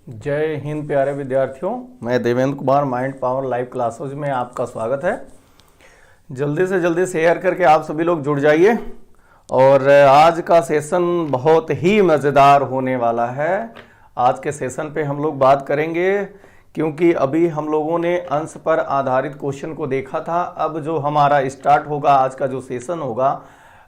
जय हिंद प्यारे विद्यार्थियों, मैं Devendra Kumar mind power live classes में आपका स्वागत है। जल्दी से जल्दी शेयर करके आप सभी लोग जुड़ जाइए और आज का सेशन बहुत ही मज़ेदार होने वाला है। आज के सेशन पे हम लोग बात करेंगे क्योंकि अभी हम लोगों ने अंश पर आधारित क्वेश्चन को देखा था। अब जो हमारा स्टार्ट होगा, आज का जो सेशन होगा,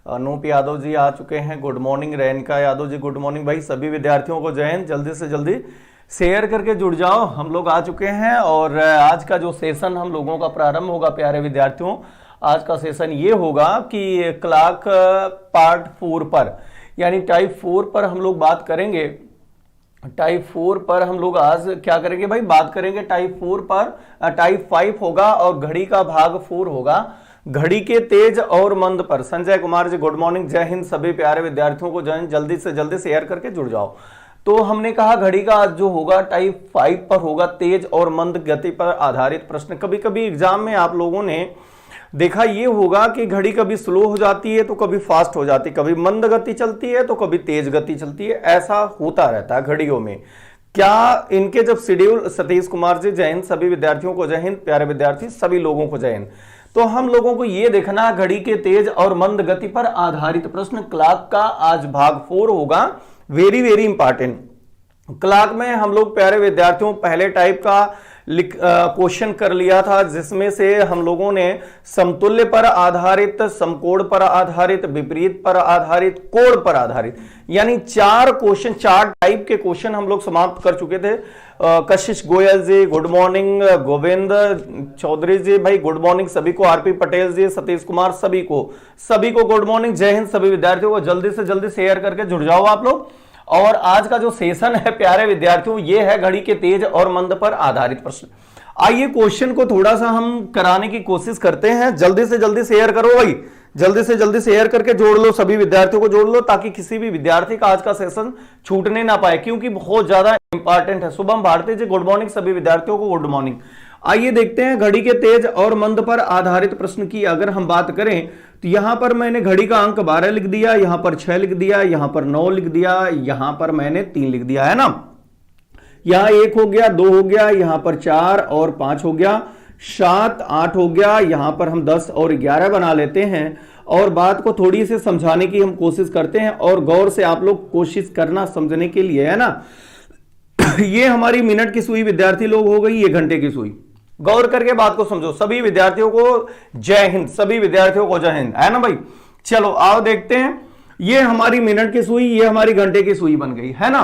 अनूप यादव जी आ चुके हैं। Good morning. Renuka Yadav ji good morning. भाई सभी विद्यार्थियों को जय हिंद। जल्दी से जल्दी शेयर करके जुड़ जाओ। हम लोग आ चुके हैं और आज का जो सेशन हम लोगों का प्रारंभ होगा प्यारे विद्यार्थियों, आज का सेशन ये होगा कि क्लॉक पार्ट 4 पर यानी टाइप 4 पर हम लोग बात करेंगे। टाइप 4 पर हम लोग आज क्या करेंगे भाई, बात करेंगे टाइप 4 पर। टाइप 5 होगा और घड़ी का भाग 4 होगा, घड़ी के तेज और मंद पर। Sanjay Kumar ji good morning. जय हिंद सभी प्यारे विद्यार्थियों को जय हिंद। जल्दी से जल्दी शेयर करके जुड़ जाओ। तो हमने कहा घड़ी का आज जो होगा टाइप 5 पर होगा, तेज और मंद गति पर आधारित प्रश्न। कभी कभी एग्जाम में आप लोगों ने देखा ये होगा कि घड़ी कभी स्लो हो जाती है तो कभी फास्ट हो जाती है, कभी मंद गति चलती है तो कभी तेज गति चलती है। ऐसा होता रहता है घड़ियों में। क्या इनके जब शेड्यूल, सतीश कुमार जी जय हिंद सभी विद्यार्थियों को जय हिंद। प्यारे विद्यार्थी सभी लोगों को जय हिंद। तो हम लोगों को ये देखना घड़ी के तेज और मंद गति पर आधारित प्रश्न क्लॉक का आज भाग 4 होगा। Very very important. क्लॉक में हम लोग प्यारे विद्यार्थियों पहले टाइप का क्वेश्चन कर लिया था, जिसमें से हम लोगों ने समतुल्य पर आधारित, समकोण पर आधारित, विपरीत पर आधारित, कोण पर आधारित, यानी 4 क्वेश्चन, 4 टाइप के क्वेश्चन हम लोग समाप्त कर चुके थे। कशिश गोयल जी गुड मॉर्निंग। गोविंद चौधरी जी भाई गुड मॉर्निंग सभी को। आरपी पटेल जी, सतीश कुमार सभी को गुड मॉर्निंग। जय हिंद सभी विद्यार्थियों को। जल्दी से जल्दी शेयर करके जुड़ जाओ आप लोग। और आज का जो सेशन है प्यारे विद्यार्थियों, ये है घड़ी के तेज और मंद पर आधारित प्रश्न। आइए क्वेश्चन को थोड़ा सा हम कराने की कोशिश करते हैं। जल्दी से जल्दी शेयर करो भाई, जल्दी से जल्दी शेयर करके जोड़ लो, सभी विद्यार्थियों को जोड़ लो ताकि किसी भी विद्यार्थी का आज का सेशन छूटने ना पाए, क्योंकि बहुत ज्यादा इंपॉर्टेंट है। शुभम भारती जी गुड मॉर्निंग सभी विद्यार्थियों को गुड मॉर्निंग। आइए देखते हैं घड़ी के तेज और मंद पर आधारित प्रश्न की अगर हम बात करें तो यहां पर मैंने घड़ी का अंक 12 लिख दिया, यहां पर 6 लिख दिया, यहां पर 9 लिख दिया, यहां पर मैंने 3 लिख दिया है ना। यहां 1 हो गया, 2 हो गया, यहां पर 4 और 5 हो गया, 7 8 हो गया। यहां पर हम 10 और 11 बना लेते हैं और बात को थोड़ी सी समझाने की हम कोशिश करते हैं और गौर से आप लोग कोशिश करना समझने के लिए, है ना। ये हमारी मिनट की सुई विद्यार्थी लोग हो गई, ये घंटे की सुई। गौर करके बात को समझो। सभी विद्यार्थियों को जय हिंद, सभी विद्यार्थियों को जय हिंद, है ना भाई। चलो आओ देखते हैं। ये हमारी मिनट की सुई, ये हमारी घंटे की सुई बन गई, है ना।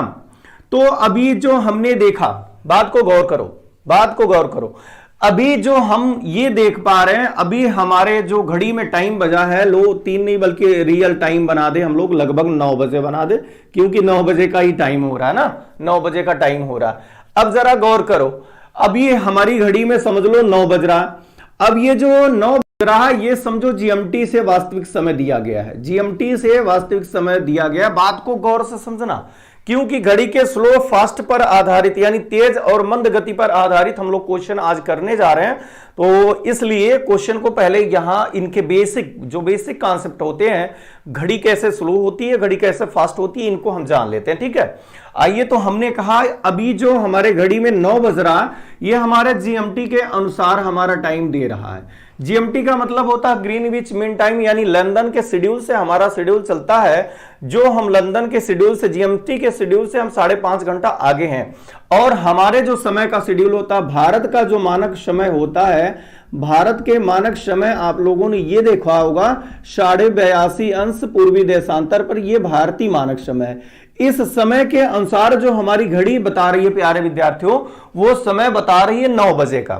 तो अभी जो हमने देखा, बात को गौर करो, बात को गौर करो। अभी जो हम ये देख पा रहे हैं, अभी हमारे जो घड़ी में टाइम बजा है, लो 3 नहीं बल्कि रियल टाइम बना दे हम लोग, लगभग 9 बजे बना दे, क्योंकि 9 बजे का ही टाइम हो रहा है ना, 9 बजे का टाइम हो रहा है। अब जरा गौर करो, अब ये हमारी घड़ी में समझ लो 9 बज रहा। अब ये जो 9 बज रहा है, ये समझो जीएमटी से वास्तविक समय दिया गया है, जीएमटी से वास्तविक समय दिया गया। बात को गौर से समझना, क्योंकि घड़ी के स्लो फास्ट पर आधारित यानी तेज और मंद गति पर आधारित हम लोग क्वेश्चन आज करने जा रहे हैं। तो इसलिए क्वेश्चन को पहले यहां इनके बेसिक कॉन्सेप्ट होते हैं, घड़ी कैसे स्लो होती है, घड़ी कैसे फास्ट होती है, इनको हम जान लेते हैं, ठीक है। आइए, तो हमने कहा अभी जो हमारे घड़ी में 9 बज रहा, ये हमारे जीएमटी के अनुसार हमारा टाइम दे रहा है। जीएमटी का मतलब होता है ग्रीनविच मीन टाइम, यानी लंदन के शेड्यूल से हमारा शेड्यूल चलता है। जो हम लंदन के शेड्यूल से, जीएमटी के शेड्यूल से हम 5.5 घंटा आगे हैं। और हमारे जो समय का शेड्यूल होता है, भारत का जो मानक समय होता है, भारत के मानक समय आप लोगों ने ये देखा होगा 82.5 अंश पूर्वी देशांतर पर, यह भारतीय मानक समय है। इस समय के अनुसार जो हमारी घड़ी बता रही है प्यारे विद्यार्थियों, वो समय बता रही है 9 बजे का,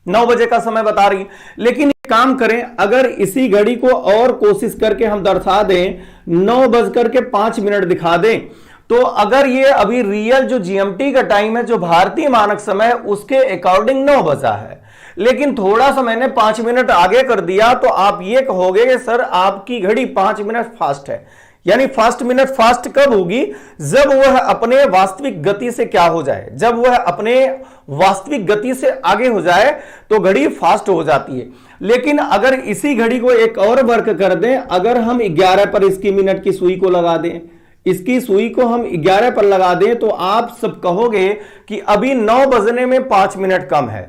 9 बजे का समय बता रही है। लेकिन एक काम करें, अगर इसी घड़ी को और कोशिश करके हम दर्शा दें, 9:05 दिखा दें, तो अगर ये अभी रियल जो जीएमटी का टाइम है, जो भारतीय मानक समय, उसके अकॉर्डिंग 9 बजा है, लेकिन थोड़ा सा मैंने 5 मिनट आगे कर दिया, तो आप ये कहोगे कि सर आपकी घड़ी 5 मिनट फास्ट है। यानी फास्ट कब होगी, जब वह अपने वास्तविक गति से क्या हो जाए, जब वह अपने वास्तविक गति से आगे हो जाए तो घड़ी फास्ट हो जाती है। लेकिन अगर इसी घड़ी को एक और वर्क कर दें, अगर हम 11 पर इसकी मिनट की सुई को लगा दें, इसकी सुई को हम 11 पर लगा दें तो आप सब कहोगे कि अभी 9 बजने में 5 मिनट कम है।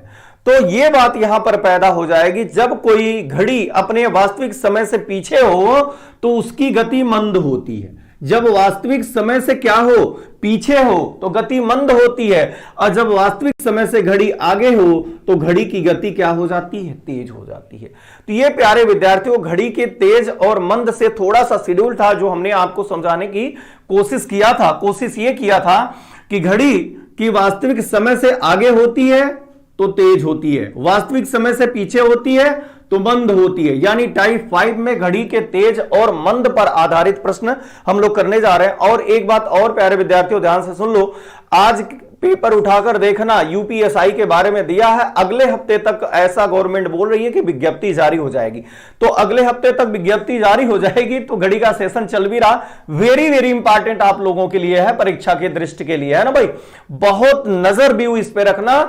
तो यह बात यहां पर पैदा हो जाएगी, जब कोई घड़ी अपने वास्तविक समय से पीछे हो तो उसकी गति मंद होती है। जब वास्तविक समय से क्या हो, पीछे हो, तो गति मंद होती है, और जब वास्तविक समय से घड़ी आगे हो तो घड़ी की गति क्या हो जाती है, तेज हो जाती है। तो ये प्यारे विद्यार्थियों, घड़ी के तेज और मंद से थोड़ा सा शेड्यूल था जो हमने आपको समझाने की कोशिश किया था। कोशिश ये किया था कि घड़ी की वास्तविक समय से आगे होती है तो तेज होती है, वास्तविक समय से पीछे होती है तो मंद होती है। यानी टाइप 5 में घड़ी के तेज और मंद पर आधारित प्रश्न हम लोग करने जा रहे हैं। और एक बात और प्यारे विद्यार्थियों, ध्यान से सुन लो, आज पेपर उठाकर देखना, यूपीएसआई के बारे में दिया है, अगले हफ्ते तक ऐसा गवर्नमेंट बोल रही है कि विज्ञप्ति जारी हो जाएगी। तो अगले हफ्ते तक विज्ञप्ति जारी हो जाएगी तो घड़ी का सेशन चल भी रहा, वेरी वेरी इंपॉर्टेंट आप लोगों के लिए है, परीक्षा के दृष्टि के लिए है ना भाई। बहुत नजर भी इस पे रखना,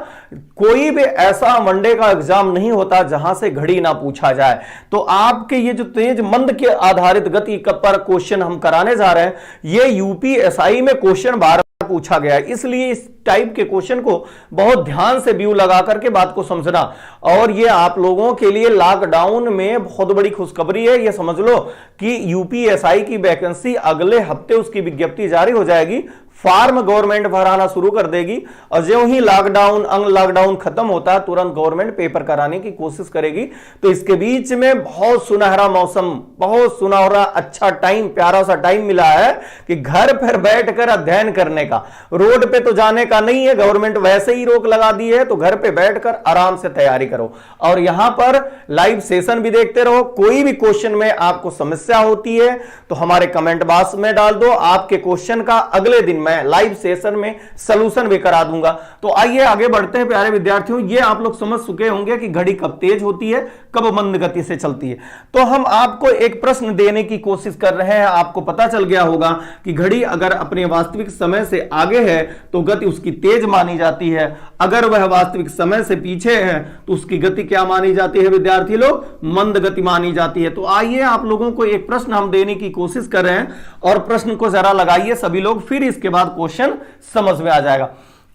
कोई भी ऐसा वनडे का एग्जाम नहीं होता जहां से घड़ी ना पूछा जाए। तो आपके ये जो तेज मंद के आधारित गति पर क्वेश्चन हम कराने जा रहे हैं, ये यूपीएसआई में क्वेश्चन बार पूछा गया है, इसलिए इस टाइप के क्वेश्चन को बहुत ध्यान से व्यू लगा करके बात को समझना। और ये आप लोगों के लिए लॉकडाउन में बहुत बड़ी खुशखबरी है, ये समझ लो कि यूपीएसआई की वैकेंसी अगले हफ्ते उसकी विज्ञप्ति जारी हो जाएगी, फॉर्म गवर्नमेंट भराना शुरू कर देगी, और जो ही लॉकडाउन अनलॉकडाउन खत्म होता है तुरंत गवर्नमेंट पेपर कराने की कोशिश करेगी। तो इसके बीच में बहुत सुनहरा मौसम, बहुत सुनहरा अच्छा टाइम, प्यारा सा टाइम मिला है कि घर पर बैठकर अध्ययन करने का, रोड पे तो जाने का नहीं है, गवर्नमेंट वैसे ही रोक लगा दी है, तो घर पे बैठकर आराम से तैयारी करो। और यहां पर लाइव सेशन भी देखते रहो। कोई भी क्वेश्चन में आपको समस्या होती है तो हमारे कमेंट बॉक्स में डाल दो, आपके क्वेश्चन का अगले दिन मैं लाइव सेशन में सलूशन भी करा दूंगा। तो आइए आगे बढ़ते हैं प्यारे विद्यार्थियों। ये आप लोग समझ चुके होंगे कि घड़ी कब तेज होती है, कब मंद गति से चलती है। तो हम आपको एक प्रश्न देने की कोशिश कर रहे हैं। आपको पता चल गया होगा कि घड़ी अगर अपने वास्तविक समय से आगे है तो गति उसकी तेज मानी जाती है, अगर वह वास्तविक समय से पीछे है तो उसकी गति क्या मानी जाती है विद्यार्थी लोग, मंद गति मानी जाती है। तो आइए आप लोगों को एक प्रश्न हम देने की कोशिश कर रहे हैं, और प्रश्न को जरा लगाइए सभी लोग, फिर इसके बाद क्वेश्चन समझ में आ जाएगा।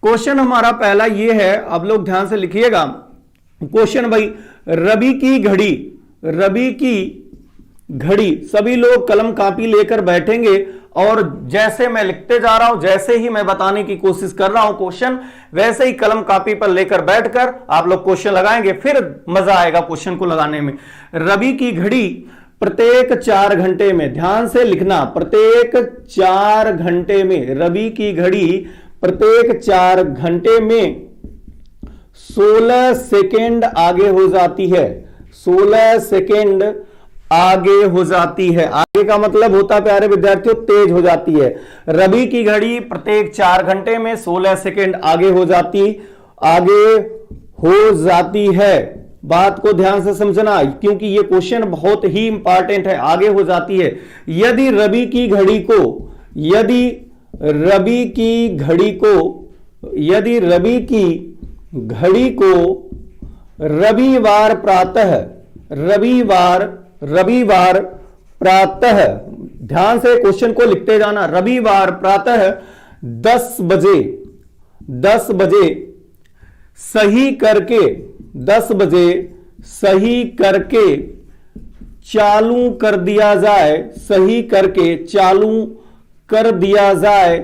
क्वेश्चन हमारा पहला ये है, आप लोग ध्यान से लिखिएगा। क्वेश्चन भाई, रवि की घड़ी, रवि की घड़ी, सभी लोग कलम कापी लेकर बैठेंगे और जैसे मैं लिखते जा रहा हूं, जैसे ही मैं बताने की कोशिश कर रहा हूं क्वेश्चन, वैसे ही कलम कापी पर लेकर बैठकर आप लोग क्वेश्चन लगाएंगे, फिर मजा आएगा क्वेश्चन को लगाने में। रवि की घड़ी प्रत्येक 4 घंटे में, ध्यान से लिखना, प्रत्येक 4 घंटे में, रवि की घड़ी प्रत्येक 4 घंटे में 16 सेकेंड आगे हो जाती है, 16 सेकेंड आगे हो जाती है। आगे का मतलब होता है प्यारे विद्यार्थियों तेज हो जाती है। रवि की घड़ी प्रत्येक 4 घंटे में 16 सेकेंड आगे हो जाती है। बात को ध्यान से समझना, क्योंकि ये क्वेश्चन बहुत ही इंपॉर्टेंट है, आगे हो जाती है। यदि रवि की घड़ी को रविवार प्रातः, ध्यान से क्वेश्चन को लिखते जाना, रविवार प्रातः 10 बजे सही करके, 10 बजे सही करके चालू कर दिया जाए, सही करके चालू कर दिया जाए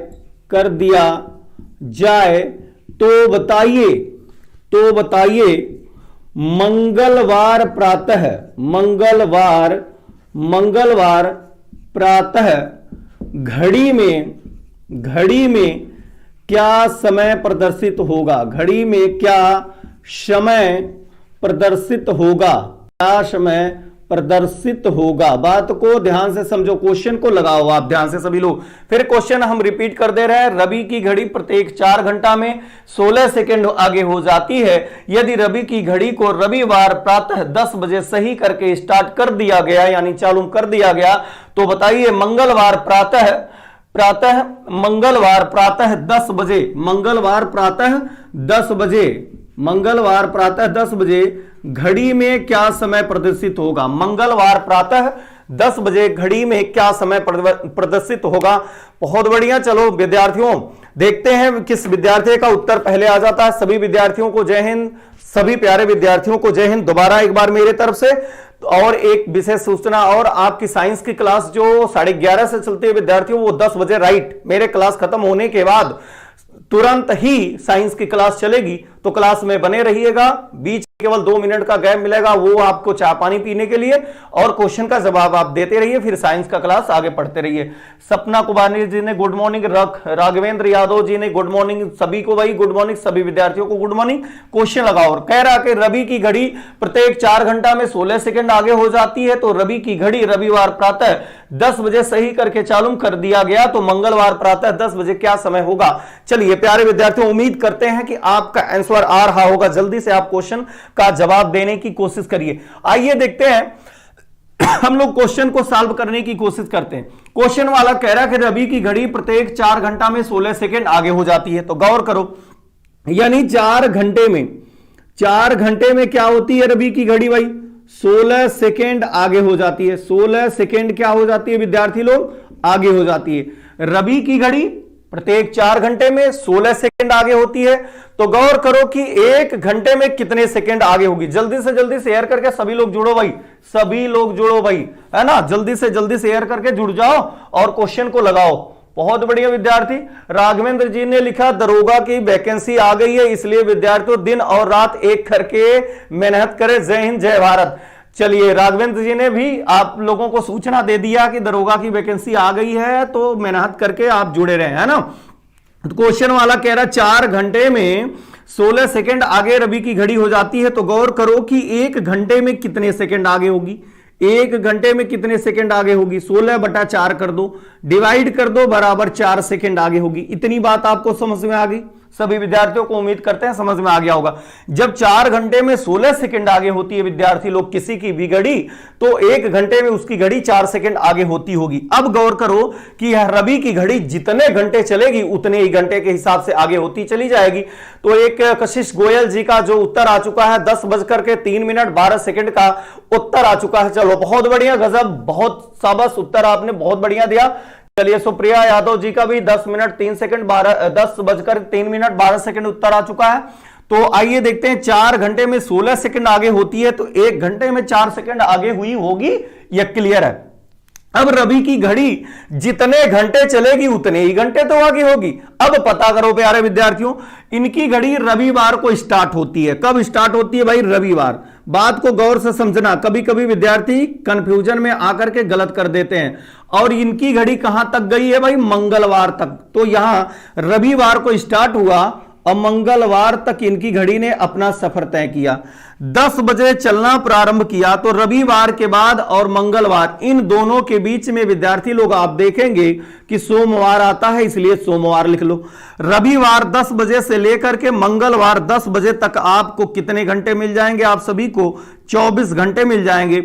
तो बताइए मंगलवार प्रातः घड़ी में क्या समय प्रदर्शित होगा, घड़ी में क्या समय प्रदर्शित होगा। बात को ध्यान से समझो, क्वेश्चन को लगाओ आप ध्यान से सभी लोग। फिर क्वेश्चन हम रिपीट कर दे रहे हैं। रवि की घड़ी प्रत्येक 4 घंटा में 16 सेकेंड आगे हो जाती है। यदि रवि की घड़ी को रविवार प्रातः 10 बजे सही करके स्टार्ट कर दिया गया, यानी चालू कर दिया गया, तो बताइए मंगलवार प्रातः 10 बजे घड़ी में क्या समय प्रदर्शित होगा। मंगलवार प्रातः 10 बजे घड़ी में क्या समय प्रदर्शित होगा। बहुत बढ़िया। चलो विद्यार्थियों देखते हैं किस विद्यार्थी का उत्तर पहले आ जाता है। सभी विद्यार्थियों को जय हिंद, सभी प्यारे विद्यार्थियों को जय हिंद दोबारा एक बार मेरे तरफ से। और एक विशेष सूचना, और आपकी साइंस की क्लास जो 11:30 से चलती है विद्यार्थियों, वो 10 बजे राइट मेरे क्लास खत्म होने के बाद तुरंत ही साइंस की क्लास चलेगी, तो क्लास में बने रहिएगा। बीच केवल 2 मिनट का गैप मिलेगा, वो आपको चाय पानी पीने के लिए, और क्वेश्चन का जवाब आप देते रहिए, फिर साइंस का क्लास आगे पढ़ते रहिए। सपना कुमारी जी ने गुड मॉर्निंग, राघवेंद्र यादव जी ने गुड मॉर्निंग, सभी को भाई गुड मॉर्निंग, सभी विद्यार्थियों को गुड मॉर्निंग। क्वेश्चन लगाओ। कह रहा कि रवि की घड़ी प्रत्येक 4 घंटा में 16 सेकंड आगे हो जाती है, तो रवि की घड़ी रविवार प्रातः 10 बजे सही करके चालू कर दिया गया, तो मंगलवार प्रातः 10 बजे क्या समय होगा। चलिए प्यारे विद्यार्थियों, उम्मीद करते हैं कि आपका आंसर आ रहा होगा। जल्दी से आप क्वेश्चन का जवाब देने की कोशिश करिए। आइए देखते हैं, हम लोग क्वेश्चन को सॉल्व करने की कोशिश करते हैं। क्वेश्चन वाला कह रहा है कि रवि की घड़ी प्रत्येक 4 घंटा में 16 सेकंड आगे हो जाती है। तो गौर करो, यानी 4 घंटे में क्या होती है रवि की घड़ी भाई, 16 सेकंड आगे हो जाती है। 16 सेकंड क्या हो जाती है विद्यार्थी लोग, आगे हो जाती है। रवि की घड़ी प्रत्येक 4 घंटे में 16 सेकंड आगे होती है। तो गौर करो कि 1 घंटे में कितने सेकंड आगे होगी। जल्दी से जल्दी शेयर करके सभी लोग जुड़ो भाई, सभी लोग जुड़ो भाई, है ना। जल्दी से जल्दी शेयर करके जुड़ जाओ और क्वेश्चन को लगाओ। बहुत बढ़िया विद्यार्थी। राघवेंद्र जी ने लिखा दरोगा की वैकेंसी आ गई है, इसलिए विद्यार्थियों दिन और रात एक करके मेहनत करें। जय हिंद जय भारत। चलिए राघवेंद्र जी ने भी आप लोगों को सूचना दे दिया कि दरोगा की वैकेंसी आ गई है, तो मेहनत करके आप जुड़े रहे, है ना। तो क्वेश्चन वाला कह रहा 4 घंटे में 16 सेकंड आगे रवि की घड़ी हो जाती है। तो गौर करो कि 1 घंटे में कितने सेकंड आगे होगी। 1 घंटे में कितने सेकंड आगे होगी, 16/4 कर दो, डिवाइड कर दो, बराबर 4 सेकंड आगे होगी। इतनी बात आपको समझ में आ गई। सभी विद्यार्थियों को उम्मीद करते हैं समझ में आ गया होगा। जब 4 घंटे में 16 सेकंड आगे होती है विद्यार्थी लोग किसी की भी घड़ी, तो 1 घंटे में उसकी घड़ी 4 सेकंड आगे होती होगी। अब गौर करो कि यह रवि की घड़ी जितने घंटे चलेगी उतने ही घंटे के हिसाब से आगे होती चली जाएगी। तो एक कशिश गोयल जी का जो उत्तर आ चुका है 10:03 का उत्तर आ चुका है। चलो बहुत बढ़िया, गजब, बहुत शाबाश, उत्तर आपने बहुत बढ़िया दिया। चलिए सुप्रिया यादव जी का भी 10:03 उत्तर आ चुका है। तो आइए देखते हैं, 4 घंटे में 16 सेकंड आगे होती है, तो 1 घंटे में 4 सेकंड आगे हुई होगी, यह क्लियर है। अब रवि की घड़ी जितने घंटे चलेगी उतने ही घंटे तो आगे होगी। अब पता करो प्यारे विद्यार्थियों, इनकी घड़ी रविवार को स्टार्ट होती है। कब स्टार्ट होती है भाई, रविवार। बात को गौर से समझना, कभी कभी विद्यार्थी कंफ्यूजन में आकर के गलत कर देते हैं। और इनकी घड़ी कहां तक गई है भाई, मंगलवार तक। तो यहां रविवार को स्टार्ट हुआ और मंगलवार तक इनकी घड़ी ने अपना सफर तय किया। 10 बजे चलना प्रारंभ किया, तो रविवार के बाद और मंगलवार इन दोनों के बीच में विद्यार्थी लोग आप देखेंगे कि सोमवार आता है, इसलिए सोमवार लिख लो। रविवार 10 बजे से लेकर के मंगलवार 10 बजे तक आपको कितने घंटे मिल जाएंगे, आप सभी को 24 घंटे मिल जाएंगे।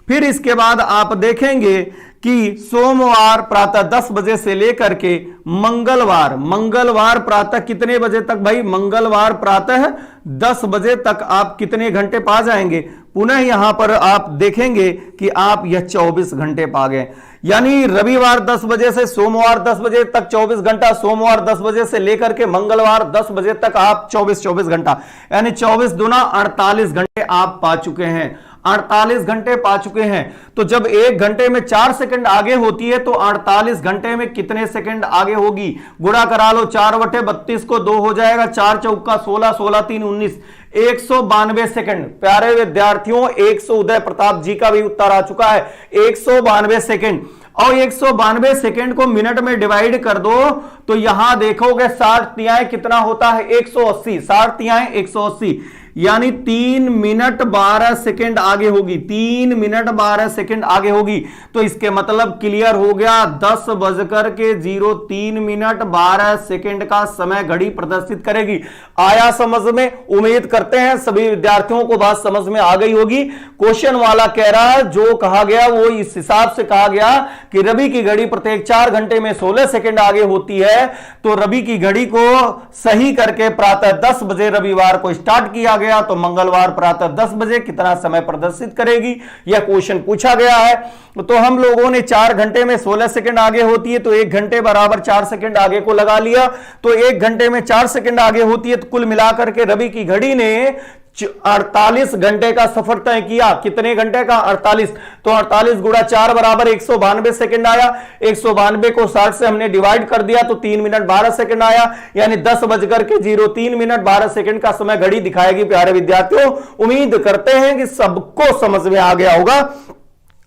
फिर इसके बाद आप देखेंगे कि सोमवार प्रातः 10 बजे से लेकर के मंगलवार प्रातः कितने बजे तक भाई, मंगलवार प्रातः 10 बजे तक आप कितने घंटे पा जाएंगे। पुनः यहां पर आप देखेंगे कि आप यह 24 घंटे पा गए। यानी रविवार 10 बजे से सोमवार 10 बजे तक 24 घंटा, सोमवार 10 बजे से लेकर के मंगलवार 10 बजे तक आप 24 घंटा, यानी 24 दूना 48 घंटे आप पा चुके हैं। 48 घंटे पा चुके हैं। तो जब 1 घंटे में 4 सेकंड आगे होती है, तो 48 घंटे में कितने सेकंड आगे होगी, गुणा करा लो। 4/32 को 2 हो जाएगा, 4 चौका 16, 16 3 19, 192 सेकंड। प्यारे विद्यार्थियों, 100 उदय प्रताप जी का भी उत्तर आ चुका है, 192 सेकंड। और 192 सेकंड को मिनट में डिवाइड कर दो, तो यहां देखोगे 60 तिहाई कितना होता है, 180। 60 तिहाई 180, यानी 3 मिनट 12 सेकंड आगे होगी। 3 मिनट 12 सेकंड आगे होगी। तो इसके मतलब क्लियर हो गया, 10:03 12 सेकंड का समय घड़ी प्रदर्शित करेगी। आया समझ में? उम्मीद करते हैं सभी विद्यार्थियों को बात समझ में आ गई होगी। क्वेश्चन वाला कह रहा है, जो कहा गया वो इस हिसाब से कहा गया कि रवि की घड़ी प्रत्येक 4 घंटे में 16 सेकंड आगे होती है। तो रवि की घड़ी को सही करके प्रातः 10 बजे रविवार को स्टार्ट किया गया तो मंगलवार प्रातः 10 बजे कितना समय प्रदर्शित करेगी, यह क्वेश्चन पूछा गया है। तो हम लोगों ने 4 घंटे में 16 सेकंड आगे होती है, तो 1 घंटे बराबर 4 सेकंड आगे को लगा लिया, तो 1 घंटे में 4 सेकंड आगे होती है, तो कुल मिलाकर के रवि की घड़ी ने 48 घंटे का सफर तय किया। कितने घंटे का? 48। तो 48 गुणा 4 बराबर 192 सेकंड आया। 192 को 60 से हमने डिवाइड कर दिया तो 3 मिनट 12 सेकंड आया, यानी 10:03 मिनट 12 सेकंड का समय घड़ी दिखाएगी। प्यारे विद्यार्थियों, उम्मीद करते हैं कि सबको समझ में आ गया होगा।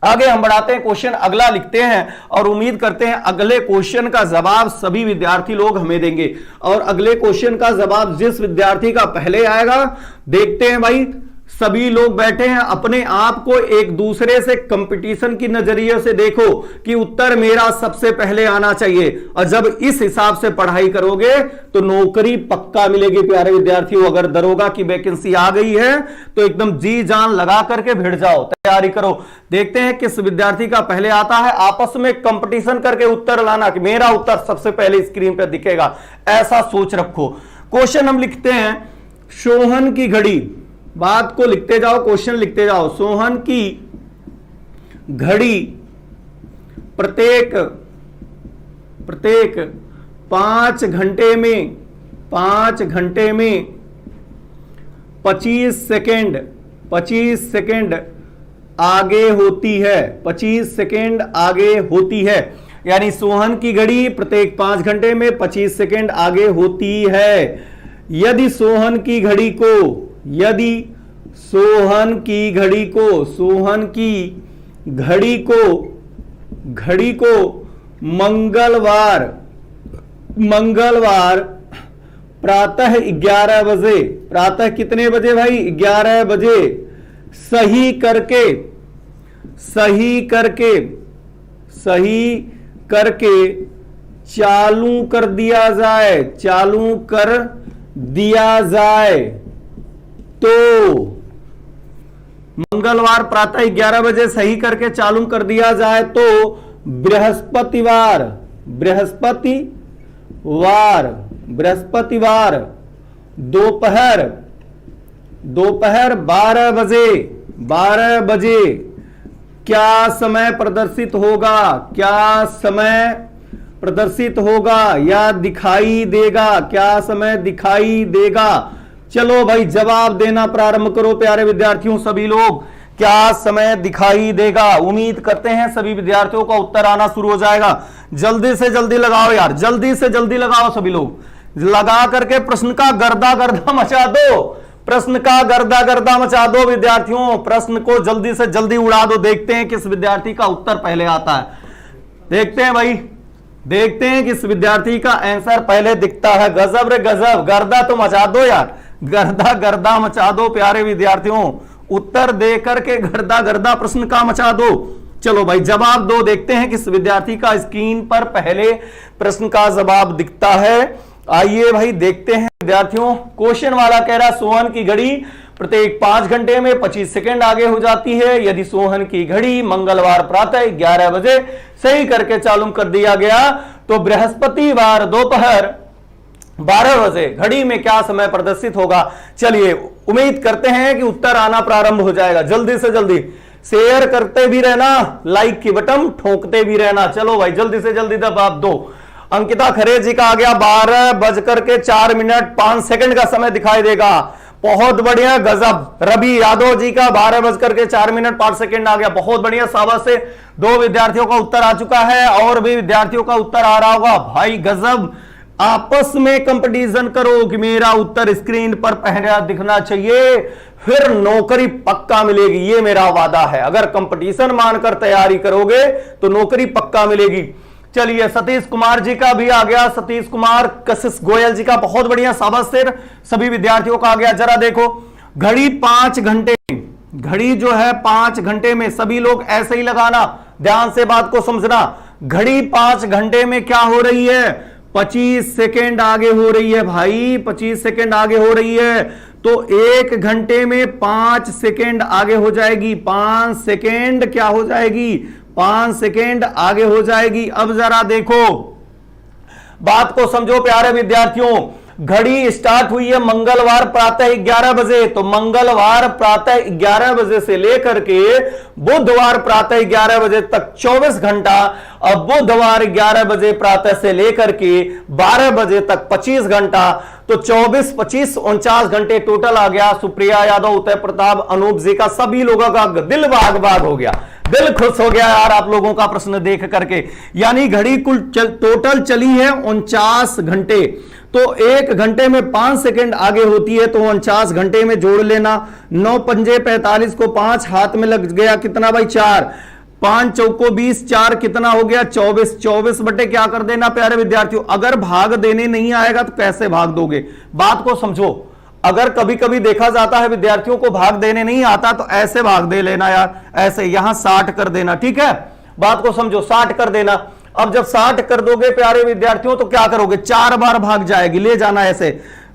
आगे हम बढ़ाते हैं, क्वेश्चन अगला लिखते हैं और उम्मीद करते हैं अगले क्वेश्चन का जवाब सभी विद्यार्थी लोग हमें देंगे। और अगले क्वेश्चन का जवाब जिस विद्यार्थी का पहले आएगा, देखते हैं भाई, सभी लोग बैठे हैं, अपने आप को एक दूसरे से कंपटीशन की नजरिए से देखो कि उत्तर मेरा सबसे पहले आना चाहिए। और जब इस हिसाब से पढ़ाई करोगे तो नौकरी पक्का मिलेगी। प्यारे विद्यार्थियों, अगर दरोगा की वैकेंसी आ गई है तो एकदम जी जान लगा करके भिड़ जाओ, तैयारी करो। देखते हैं किस विद्यार्थी का पहले आता है। आपस में कंपटीशन करके उत्तर लाना कि मेरा उत्तर सबसे पहले स्क्रीन पर दिखेगा, ऐसा सोच रखो। क्वेश्चन हम लिखते हैं, सोहन की घड़ी, बात को लिखते जाओ, क्वेश्चन लिखते जाओ। सोहन की घड़ी प्रत्येक 5 घंटे में 25 सेकंड आगे होती है। 25 सेकंड आगे होती है, यानी सोहन की घड़ी प्रत्येक 5 घंटे में 25 सेकंड आगे होती है। यदि सोहन की घड़ी को मंगलवार प्रातः 11 बजे, प्रातः कितने बजे भाई? 11 बजे सही करके चालू कर दिया जाए, तो मंगलवार प्रातः 11 बजे सही करके चालू कर दिया जाए तो बृहस्पतिवार दोपहर 12 बजे क्या समय प्रदर्शित होगा या दिखाई देगा? क्या समय दिखाई देगा? चलो भाई जवाब देना प्रारंभ करो प्यारे विद्यार्थियों। सभी लोग, क्या समय दिखाई देगा? उम्मीद करते हैं सभी विद्यार्थियों का उत्तर आना शुरू हो जाएगा। जल्दी से जल्दी लगाओ यार, जल्दी से जल्दी लगाओ सभी लोग, लगा करके प्रश्न का गर्दा मचा दो, प्रश्न का गर्दा मचा दो विद्यार्थियों। प्रश्न को जल्दी से जल्दी उड़ा दो। देखते हैं किस विद्यार्थी का उत्तर पहले आता है। देखते हैं भाई, देखते हैं किस विद्यार्थी का आंसर पहले दिखता है। गजब रे गजब, गर्दा तो मचा दो यार, गर्दा मचा दो प्यारे विद्यार्थियों। उत्तर दे करके गर्दा प्रश्न का मचा दो। चलो भाई जवाब दो। देखते हैं किस विद्यार्थी का स्क्रीन पर पहले प्रश्न का जवाब दिखता है। आइए भाई देखते हैं विद्यार्थियों। क्वेश्चन वाला कह रहा, सोहन की घड़ी प्रत्येक 5 घंटे में 25 सेकंड आगे हो जाती है। यदि सोहन की घड़ी मंगलवार प्रातः 11 बजे सही करके चालू कर दिया गया तो बृहस्पतिवार दोपहर 12 बजे घड़ी में क्या समय प्रदर्शित होगा? चलिए उम्मीद करते हैं कि उत्तर आना प्रारंभ हो जाएगा। जल्दी से जल्दी शेयर करते भी रहना, लाइक की बटन ठोकते भी रहना। चलो भाई जल्दी से जल्दी जवाब दो। अंकिता खरे जी का आ गया 12:04 का समय दिखाई देगा। बहुत बढ़िया, गजब। रवि यादव जी का 12:04 आ गया, बहुत बढ़िया, शाबाश से। 2 विद्यार्थियों का उत्तर आ चुका है और भी विद्यार्थियों का उत्तर आ रहा होगा। भाई गजब, आपस में कंपटीशन करो कि मेरा उत्तर स्क्रीन पर पहला दिखना चाहिए, फिर नौकरी पक्का मिलेगी, ये मेरा वादा है। अगर कंपटीशन मानकर तैयारी करोगे तो नौकरी पक्का मिलेगी। चलिए सतीश कुमार जी का भी आ गया, सतीश कुमार, कशिश गोयल जी का बहुत बढ़िया, शाबाश से। सभी विद्यार्थियों का आ गया। जरा देखो, घड़ी 5 घंटे, घड़ी जो है 5 घंटे में, सभी लोग ऐसे ही लगाना, ध्यान से बात को समझना। घड़ी 5 घंटे में क्या हो रही है? 25 सेकेंड आगे हो रही है भाई, 25 सेकेंड आगे हो रही है। तो 1 घंटे में 5 सेकेंड आगे हो जाएगी। 5 सेकेंड क्या हो जाएगी? 5 सेकेंड आगे हो जाएगी। अब जरा देखो, बात को समझो प्यारे विद्यार्थियों। घड़ी स्टार्ट हुई है मंगलवार प्रातः 11 बजे, तो मंगलवार प्रातः 11 बजे से लेकर के बुधवार प्रातः 11 बजे तक 24 घंटा। अब बुधवार 11 बजे प्रातः से लेकर के 12 बजे तक 25 घंटा, तो 24, 25, 49 घंटे टोटल आ गया। सुप्रिया यादव, उदय प्रताप, अनूप जी का, सभी लोगों का दिल बाग बाग हो गया, दिल खुश हो गया यार आप लोगों का प्रश्न देख करके। यानी घड़ी कुल टोटल चली है 49 घंटे, तो 1 घंटे में 5 सेकंड आगे होती है, तो 49 घंटे में जोड़ लेना। 9 पंजे 45 को 5 हाथ में लग गया, कितना भाई 4, 5 चौको 20, 4 कितना हो गया 24, 24 बटे क्या कर देना प्यारे विद्यार्थियों। अगर भाग देने नहीं आएगा तो कैसे भाग दोगे, बात को समझो। अगर कभी कभी देखा जाता है विद्यार्थियों को भाग देने नहीं आता तो ऐसे भाग दे लेना यार, ऐसे यहां 60 कर देना, ठीक है, बात को समझो, 60 कर देना। अब जब 60 कर दोगे प्यारे विद्यार्थियों तो क्या करोगे, 4 बार भाग जाएगी, ले जाना ऐसे।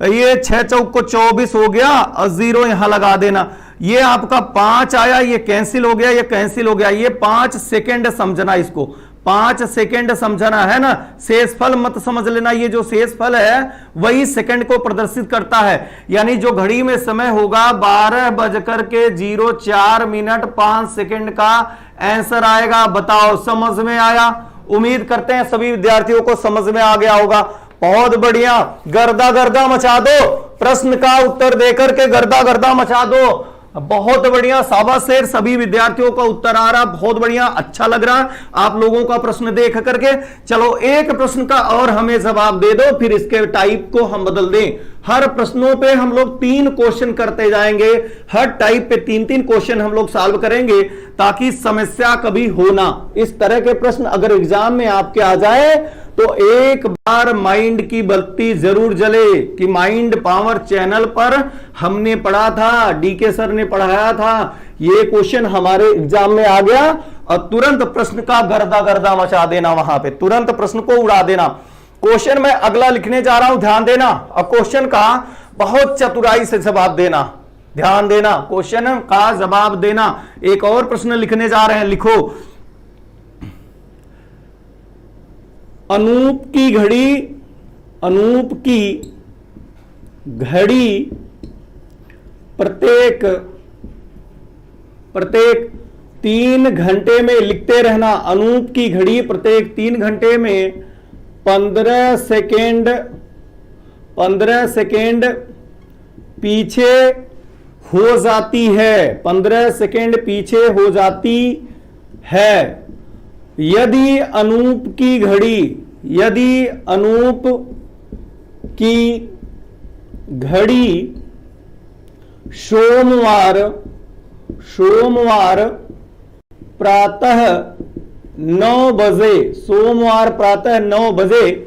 ये 6 चौक को 24 हो गया और 0 यहां लगा देना। ये आपका 5 आया, ये कैंसिल हो गया, ये कैंसिल हो गया। ये 5 सेकेंड समझना, इसको 5 सेकेंड समझना है ना, शेषफल मत समझ लेना। ये जो शेषफल है वही सेकंड को प्रदर्शित करता है। यानी जो घड़ी में समय होगा 12:04 का आंसर आएगा। बताओ समझ में आया? उम्मीद करते हैं सभी विद्यार्थियों को समझ में आ गया होगा। बहुत बढ़िया, गर्दा गर्दा मचा दो, प्रश्न का उत्तर देकर के गर्दा गर्दा मचा दो। बहुत बढ़िया, शाबाश शेर, सभी विद्यार्थियों का उत्तर आ रहा, बहुत बढ़िया, अच्छा लग रहा आप लोगों का प्रश्न देख करके। चलो एक प्रश्न का और हमें जवाब दे दो, फिर इसके टाइप को हम बदल दें। हर प्रश्नों पे हम लोग 3 क्वेश्चन करते जाएंगे, हर टाइप पे 3-3 क्वेश्चन हम लोग सॉल्व करेंगे, ताकि समस्या कभी हो ना। इस तरह के प्रश्न अगर एग्जाम में आपके आ जाए तो एक बार माइंड की बत्ती जरूर जले कि माइंड पावर चैनल पर हमने पढ़ा था, डीके सर ने पढ़ाया था, ये क्वेश्चन हमारे एग्जाम में आ गया, और तुरंत प्रश्न का गर्दा गर्दा मचा देना, वहां पे तुरंत प्रश्न को उड़ा देना। क्वेश्चन मैं अगला लिखने जा रहा हूं, ध्यान देना, और क्वेश्चन का बहुत चतुराई से जवाब देना, ध्यान देना, क्वेश्चन का जवाब देना। एक और प्रश्न लिखने जा रहे हैं, लिखो। अनूप की घड़ी प्रत्येक 3 घंटे में, लिखते रहना, अनूप की घड़ी प्रत्येक 3 घंटे में 15 सेकेंड पीछे हो जाती है, 15 सेकेंड पीछे हो जाती है। यदि अनूप की घड़ी सोमवार प्रातः 9 बजे, सोमवार प्रातः 9 बजे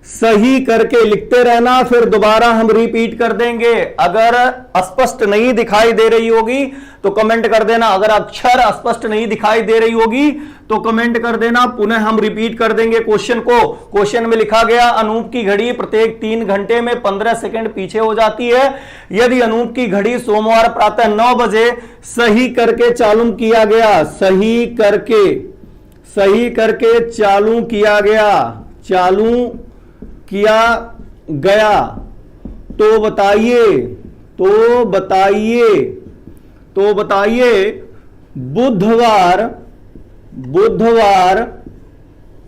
सही करके लिखते रहना, फिर दोबारा हम रिपीट कर देंगे। अगर स्पष्ट नहीं दिखाई दे रही होगी तो कमेंट कर देना, अगर अक्षर स्पष्ट नहीं दिखाई दे रही होगी तो कमेंट कर देना, पुनः हम रिपीट कर देंगे क्वेश्चन को। क्वेश्चन में लिखा गया, अनूप की घड़ी प्रत्येक 3 घंटे में 15 सेकंड पीछे हो जाती है। यदि अनूप की घड़ी सोमवार प्रातः 9 बजे सही करके चालू किया गया, सही करके चालू किया गया, तो बताइए बुधवार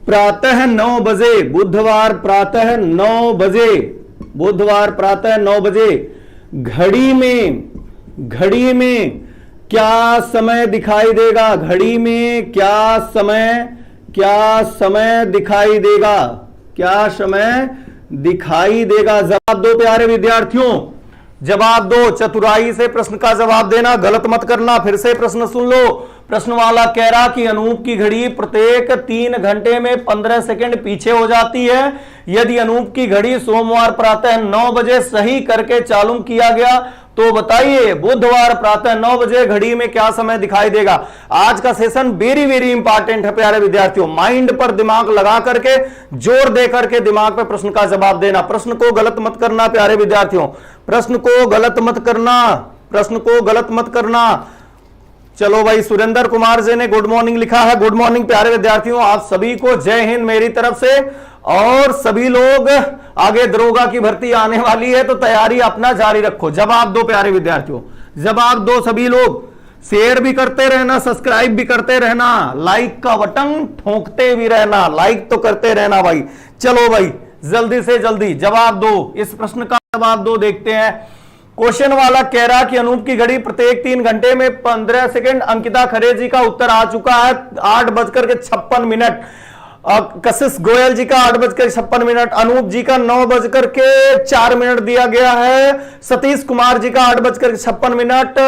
प्रातः 9 बजे, बुधवार प्रातः 9 बजे घड़ी में क्या समय दिखाई देगा, घड़ी में क्या समय दिखाई देगा। जवाब दो प्यारे विद्यार्थियों, जवाब दो, चतुराई से प्रश्न का जवाब देना, गलत मत करना। फिर से प्रश्न सुन लो। प्रश्न वाला कह रहा कि अनूप की घड़ी प्रत्येक 3 घंटे में 15 सेकंड पीछे हो जाती है। यदि अनूप की घड़ी सोमवार प्रातः 9 बजे सही करके चालू किया गया, तो बताइए बुधवार प्रातः 9 बजे घड़ी में क्या समय दिखाई देगा। आज का सेशन वेरी वेरी इंपॉर्टेंट है प्यारे विद्यार्थियों। माइंड पर दिमाग लगा करके, जोर दे करके दिमाग पे प्रश्न का जवाब देना। प्रश्न को गलत मत करना प्यारे विद्यार्थियों, प्रश्न को गलत मत करना। चलो भाई, सुरेंद्र कुमार जी ने गुड मॉर्निंग लिखा है। गुड मॉर्निंग प्यारे विद्यार्थियों, आप सभी को जय हिंद मेरी तरफ से। और सभी लोग आगे दरोगा की भर्ती आने वाली है, तो तैयारी अपना जारी रखो। जवाब दो प्यारे विद्यार्थियों, जवाब दो सभी लोग। शेयर भी करते रहना, सब्सक्राइब भी करते रहना, लाइक का बटन ठोकते भी रहना, लाइक तो करते रहना भाई। चलो भाई जल्दी से जल्दी जवाब दो, इस प्रश्न का जवाब दो। देखते हैं क्वेश्चन वाला कह रहा कि अनूप की घड़ी प्रत्येक 3 घंटे में 15 सेकंड। अंकिता खरे जी का उत्तर आ चुका है 8:56। कशिश गोयल जी का 8:56। अनूप जी का 9:04 दिया गया है। सतीश कुमार जी का 8:56।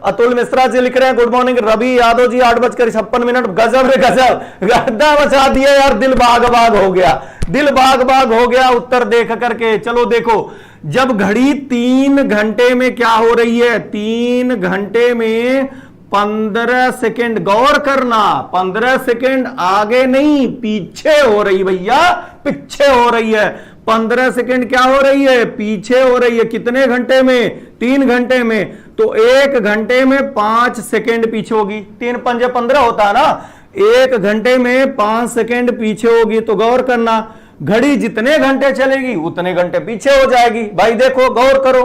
अतुल मिश्रा जी लिख रहे हैं गुड मॉर्निंग। रवि यादव जी 8:56। गजब रे गजब, गद्दा मचा दिया यार, दिल बाग बाग हो गया, दिल बाग बाग हो गया उत्तर देख करके। चलो देखो, जब घड़ी 3 घंटे में क्या हो रही है, 3 घंटे में 15 सेकेंड, गौर करना 15 सेकेंड आगे नहीं पीछे हो रही भैया, पीछे हो रही है। 15 सेकेंड क्या हो रही है, पीछे हो रही है। कितने घंटे में, 3 घंटे में, तो 1 घंटे में 5 सेकेंड पीछे होगी। 3 पंजे 15 होता है ना, 1 घंटे में 5 सेकेंड पीछे होगी। तो गौर करना, घड़ी जितने घंटे चलेगी उतने घंटे पीछे हो जाएगी। भाई देखो, गौर करो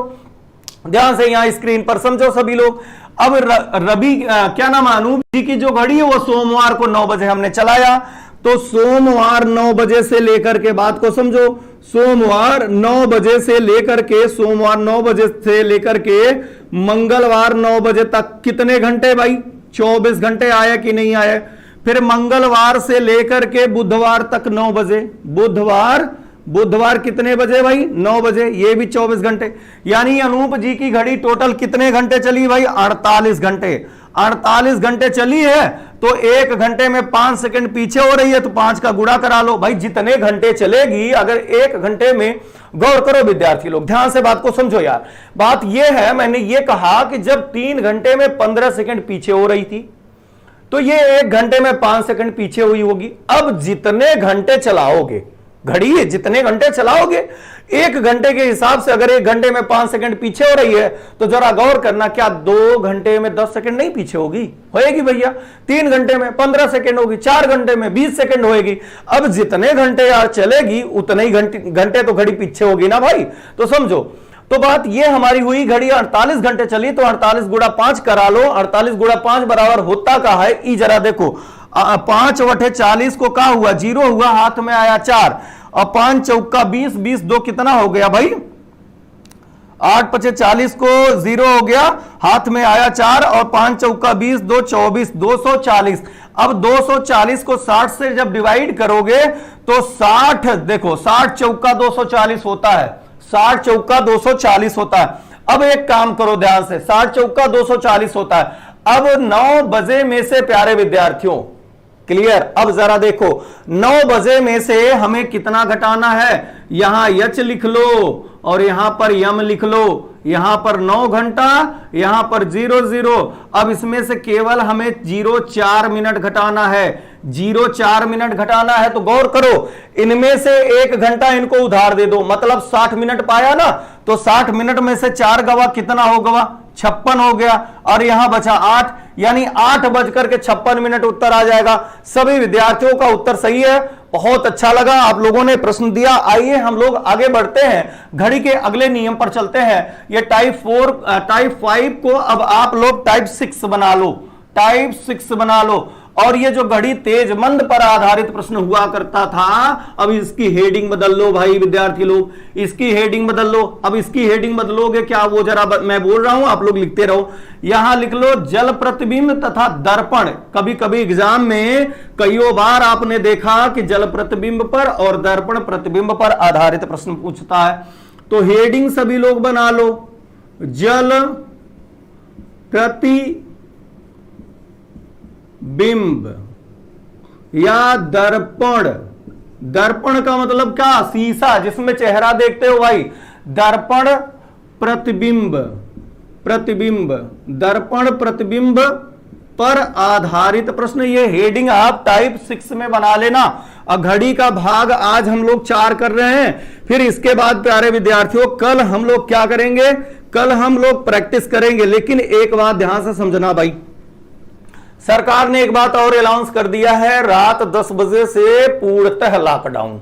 ध्यान से, यहां स्क्रीन पर समझो सभी लोग। अब रवि क्या नाम, अनूप जी की जो घड़ी है वो सोमवार को 9 बजे हमने चलाया, तो सोमवार 9 बजे से लेकर के, बात को समझो, सोमवार 9 बजे से लेकर के, सोमवार 9 बजे से लेकर के मंगलवार 9 बजे तक कितने घंटे भाई, 24 घंटे आया कि नहीं आया। फिर मंगलवार से लेकर के बुधवार तक 9 बजे, बुधवार कितने बजे भाई, 9 बजे, ये भी 24 घंटे। यानी अनूप जी की घड़ी टोटल कितने घंटे चली भाई, 48 घंटे। 48 घंटे चली है, तो 1 घंटे में 5 सेकंड पीछे हो रही है, तो 5 का गुणा करा लो भाई। जितने घंटे चलेगी, अगर 1 घंटे में, गौर करो विद्यार्थी लोग, ध्यान से बात को समझो यार। बात यह है, मैंने ये कहा कि जब 3 घंटे में 15 सेकंड पीछे हो रही थी, तो ये 1 घंटे में 5 सेकंड पीछे हुई होगी। अब जितने घंटे चलाओगे घड़ी, जितने घंटे चलाओगे, 1 घंटे के हिसाब से अगर 1 घंटे में 5 सेकंड पीछे हो रही है, तो जरा गौर करना, क्या 2 घंटे में 10 सेकंड नहीं पीछे होगी, होएगी भैया। 3 घंटे में 15 सेकंड होगी, 4 घंटे में 20 सेकंड होएगी। अब जितने घंटे यार चलेगी उतने ही घंटे तो घड़ी पीछे होगी ना भाई। तो समझो, तो बात ये हमारी हुई, घड़ी 48 घंटे चली, तो 48 गुणा 5 करा लो। 48 गुणा 5 बराबर होता का है, ई जरा देखो, 5/40 को क्या हुआ, 0 हुआ, हाथ में आया 4, और 5 चौका 20, 20 2 कितना हो गया भाई, 8/40 को 0 हो गया, हाथ में आया 4, और 5 चौका 20, 2 24, 240। अब 240 को 60 से जब डिवाइड करोगे, तो 60, देखो 60 चौका 240 होता है, 60 चौका 240 होता है। अब एक काम करो ध्यान से, 60 चौका 240 होता है। अब 9 बजे में से प्यारे विद्यार्थियों, क्लियर, अब जरा देखो, 9 बजे में से हमें कितना घटाना है, यहां यच लिख लो और यहां पर यम लिख लो, यहां पर 9 घंटा, यहां पर 0 अब इसमें से केवल हमें 0.4 मिनट घटाना है, 0.4 मिनट घटाना है। तो गौर करो, इनमें से 1 घंटा इनको उधार दे दो, मतलब 60 मिनट पाया ना, तो 60 मिनट में से 4 गवा कितना हो गवा, 56 हो गया, और यहां बचा 8, यानी 8:56 उत्तर आ जाएगा। सभी विद्यार्थियों का उत्तर सही है, बहुत अच्छा लगा आप लोगों ने प्रश्न दिया। आइए हम लोग आगे बढ़ते हैं, घड़ी के अगले नियम पर चलते हैं। ये टाइप 5 को अब आप लोग टाइप 6 बना लो, टाइप 6 बना लो। और ये जो घड़ी तेज मंद पर आधारित प्रश्न हुआ करता था, अब इसकी हेडिंग बदल लो भाई विद्यार्थी लोग, इसकी हेडिंग बदल लो। अब इसकी हेडिंग बदलोगे क्या, वो जरा मैं बोल रहा हूं, आप लोग लिखते रहो। यहां लिख लो जल प्रतिबिंब तथा दर्पण। कभी कभी एग्जाम में कईयों बार आपने देखा कि जल प्रतिबिंब पर और दर्पण प्रतिबिंब पर आधारित प्रश्न पूछता है। तो हेडिंग सभी लोग बना लो, जल प्रति बिंब या दर्पण। दर्पण का मतलब क्या, शीशा जिसमें चेहरा देखते हो भाई, दर्पण प्रतिबिंब, प्रतिबिंब, दर्पण प्रतिबिंब पर आधारित प्रश्न। ये हेडिंग आप टाइप 6 में बना लेना। घड़ी का भाग आज हम लोग 4 कर रहे हैं, फिर इसके बाद प्यारे विद्यार्थियों कल हम लोग क्या करेंगे, कल हम लोग प्रैक्टिस करेंगे। लेकिन एक बात ध्यान से समझना भाई, सरकार ने एक बात और अनाउंस कर दिया है, रात 10 बजे से पूर्णतः लॉकडाउन।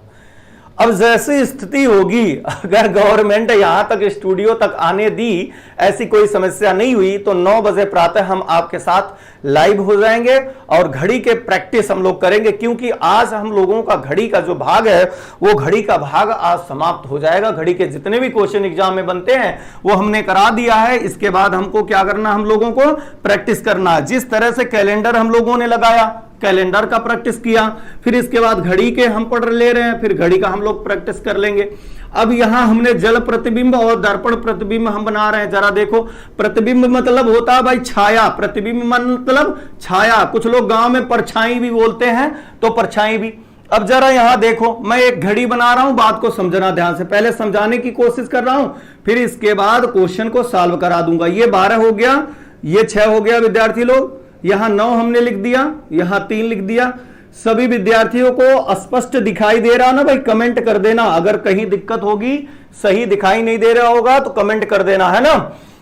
अब जैसी स्थिति होगी, अगर गवर्नमेंट यहां तक स्टूडियो तक आने दी, ऐसी कोई समस्या नहीं हुई, तो 9 बजे प्रातः हम आपके साथ लाइव हो जाएंगे और घड़ी के प्रैक्टिस हम लोग करेंगे, क्योंकि आज हम लोगों का घड़ी का जो भाग है वो घड़ी का भाग आज समाप्त हो जाएगा। घड़ी के जितने भी क्वेश्चन एग्जाम में बनते हैं वो हमने करा दिया है। इसके बाद हमको क्या करना, हम लोगों को प्रैक्टिस करना। जिस तरह से कैलेंडर हम लोगों ने लगाया, कैलेंडर का प्रैक्टिस किया, फिर इसके बाद घड़ी के हम पढ़ ले रहे हैं, फिर घड़ी का हम लोग प्रैक्टिस कर लेंगे। अब यहां हमने जल प्रतिबिंब और दर्पण प्रतिबिंब हम बना रहे हैं। जरा देखो, प्रतिबिंब मतलब होता है भाई छाया, प्रतिबिंब मतलब छाया। कुछ लोग गांव में परछाई भी बोलते हैं, तो परछाई भी। अब जरा यहां देखो, मैं एक घड़ी बना रहा हूं, बात को समझना ध्यान से, पहले समझाने की कोशिश कर रहा हूं, फिर इसके बाद क्वेश्चन को सॉल्व करा दूंगा। ये 12 हो गया, ये 6 हो गया विद्यार्थी लोग, यहां 9 हमने लिख दिया, यहां 3 लिख दिया। सभी विद्यार्थियों को स्पष्ट दिखाई दे रहा ना भाई, कमेंट कर देना। अगर कहीं दिक्कत होगी, सही दिखाई नहीं दे रहा होगा तो कमेंट कर देना, है ना।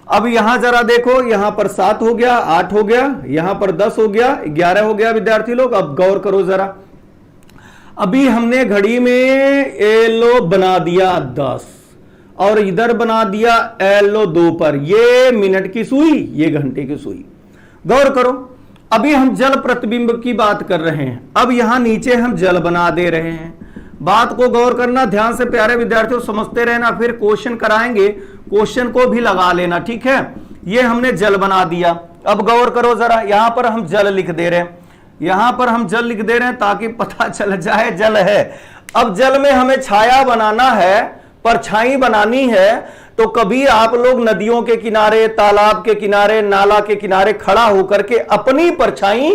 अब यहां जरा देखो, यहां पर 7 हो गया, 8 हो गया, यहां पर 10 हो गया, 11 हो गया विद्यार्थी लोग। अब गौर करो जरा, अभी हमने घड़ी में एलो बना दिया 10 और इधर बना दिया एलो 2 पर। ये मिनट की सुई, ये घंटे की सुई। गौर करो, अभी हम जल प्रतिबिंब की बात कर रहे हैं, अब यहां नीचे हम जल बना दे रहे हैं। बात को गौर करना ध्यान से प्यारे विद्यार्थियों, समझते रहना, फिर क्वेश्चन कराएंगे, क्वेश्चन को भी लगा लेना, ठीक है। ये हमने जल बना दिया। अब गौर करो जरा, यहां पर हम जल लिख दे रहे हैं, यहां पर हम जल लिख दे रहे हैं ताकि पता चल जाए जल है। अब जल में हमें छाया बनाना है, परछाई बनानी है, तो कभी आप लोग नदियों के किनारे, तालाब के किनारे, नाला के किनारे खड़ा होकर के अपनी परछाई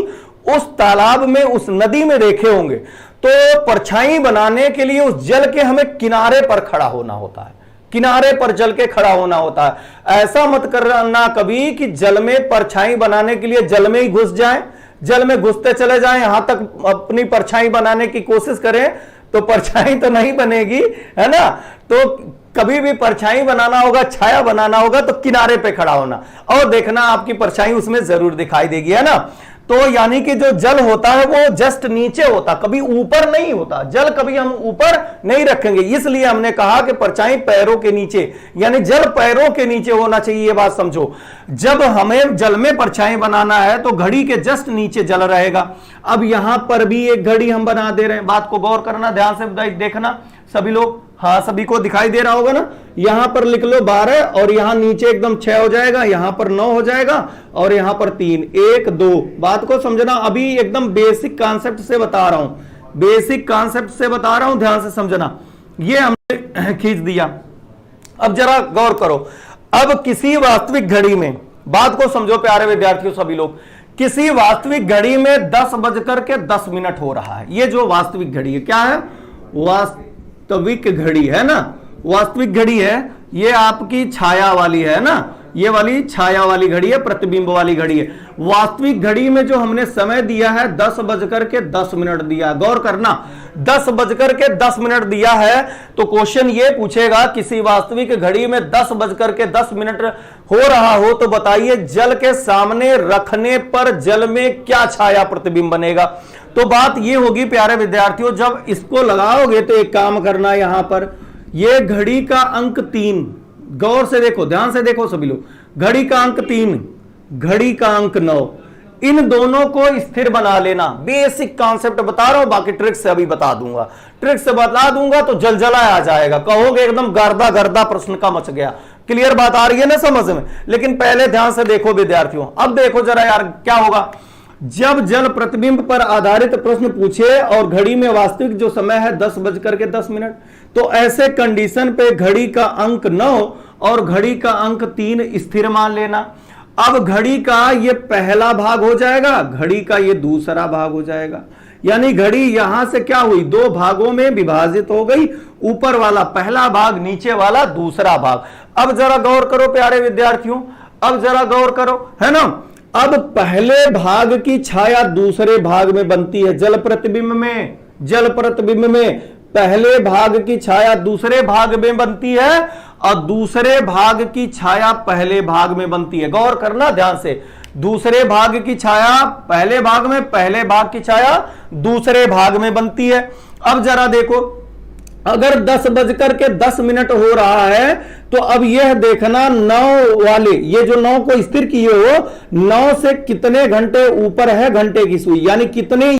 उस तालाब में, उस नदी में देखे होंगे। तो परछाई बनाने के लिए उस जल के हमें किनारे पर खड़ा होना होता है, किनारे पर जल के खड़ा होना होता है। ऐसा मत करना कभी कि जल में परछाई बनाने के लिए जल में ही घुस जाए, जल में घुसते चले जाएं, यहां तक अपनी परछाई बनाने की कोशिश करें तो परछाई तो नहीं बनेगी, है ना। तो कभी भी परछाई बनाना होगा, छाया बनाना होगा तो किनारे पे खड़ा होना, और देखना आपकी परछाई उसमें जरूर दिखाई देगी, है ना। तो यानी कि जो जल होता है वो जस्ट नीचे होता, कभी ऊपर नहीं होता। जल कभी हम ऊपर नहीं रखेंगे, इसलिए हमने कहा कि परछाई पैरों के नीचे, यानी जल पैरों के नीचे होना चाहिए। ये बात समझो, जब हमें जल में परछाई बनाना है तो घड़ी के जस्ट नीचे जल रहेगा। अब यहां पर भी एक घड़ी हम बना दे रहे हैं, बात को गौर करना, ध्यान से देखना सभी लोग। हाँ, सभी को दिखाई दे रहा होगा ना। यहां पर लिख लो 12 और यहां नीचे एकदम 6 हो जाएगा, यहां पर 9 हो जाएगा और यहां पर 3, 1, 2। बात को समझना, अभी एकदम बेसिक कॉन्सेप्ट से बता रहा हूं, बेसिक कॉन्सेप्ट से बता रहा हूं, ध्यान से समझना। ये हमने खींच दिया। अब जरा गौर करो, अब किसी वास्तविक घड़ी में, बात को समझो प्यारे विद्यार्थियों सभी लोग, किसी वास्तविक घड़ी में 10:10 हो रहा है। ये जो वास्तविक घड़ी है, क्या है, वास्तविक घड़ी है ना, वास्तविक घड़ी है। ये आपकी छाया वाली है ना, ये वाली छाया वाली घड़ी है, प्रतिबिंब वाली घड़ी है। वास्तविक घड़ी में जो हमने समय दिया है 10:10 दिया। गौर करना, 10:10 दिया है, तो क्वेश्चन ये पूछेगा किसी वास्तविक घड़ी में 10:10 हो रहा हो तो बताइए जल के सामने रखने पर जल में क्या छाया प्रतिबिंब बनेगा। तो बात ये होगी प्यारे विद्यार्थियों, जब इसको लगाओगे तो एक काम करना, यहां पर ये घड़ी का अंक 3, गौर से देखो, ध्यान से देखो सभी लोग, घड़ी का अंक 3, घड़ी का अंक 9, इन दोनों को स्थिर बना लेना। बेसिक कॉन्सेप्ट बता रहा हूं, बाकी ट्रिक से अभी बता दूंगा, ट्रिक से बता दूंगा तो जलजला आ जाएगा, कहोगे एकदम गर्दा गर्दा प्रश्न का मच गया। क्लियर बात आ रही है ना समझ में। लेकिन पहले ध्यान से देखो विद्यार्थियों, अब देखो जरा यार क्या होगा, जब जल प्रतिबिंब पर आधारित प्रश्न पूछे और घड़ी में वास्तविक जो समय है 10:10, तो ऐसे कंडीशन पे घड़ी का अंक 9 और घड़ी का अंक 3 स्थिर मान लेना। अब घड़ी का ये पहला भाग हो जाएगा, घड़ी का ये दूसरा भाग हो जाएगा, यानी घड़ी यहां से क्या हुई, 2 भागों में विभाजित हो गई, ऊपर वाला पहला भाग, नीचे वाला दूसरा भाग। अब जरा गौर करो प्यारे विद्यार्थियों, अब जरा गौर करो, है ना। अब पहले भाग की छाया दूसरे भाग में बनती है, जल प्रतिबिंब में, जल प्रतिबिंब में पहले भाग की छाया दूसरे भाग में बनती है और दूसरे भाग की छाया पहले भाग में बनती है। गौर करना ध्यान से, दूसरे भाग की छाया पहले भाग में, पहले भाग की छाया दूसरे भाग में बनती है। अब जरा देखो, अगर 10:10 हो रहा है तो अब यह देखना 9 वाले, ये जो 9 को स्थिर किए हो, 9 से कितने घंटे ऊपर है घंटे की सुई, यानी कितने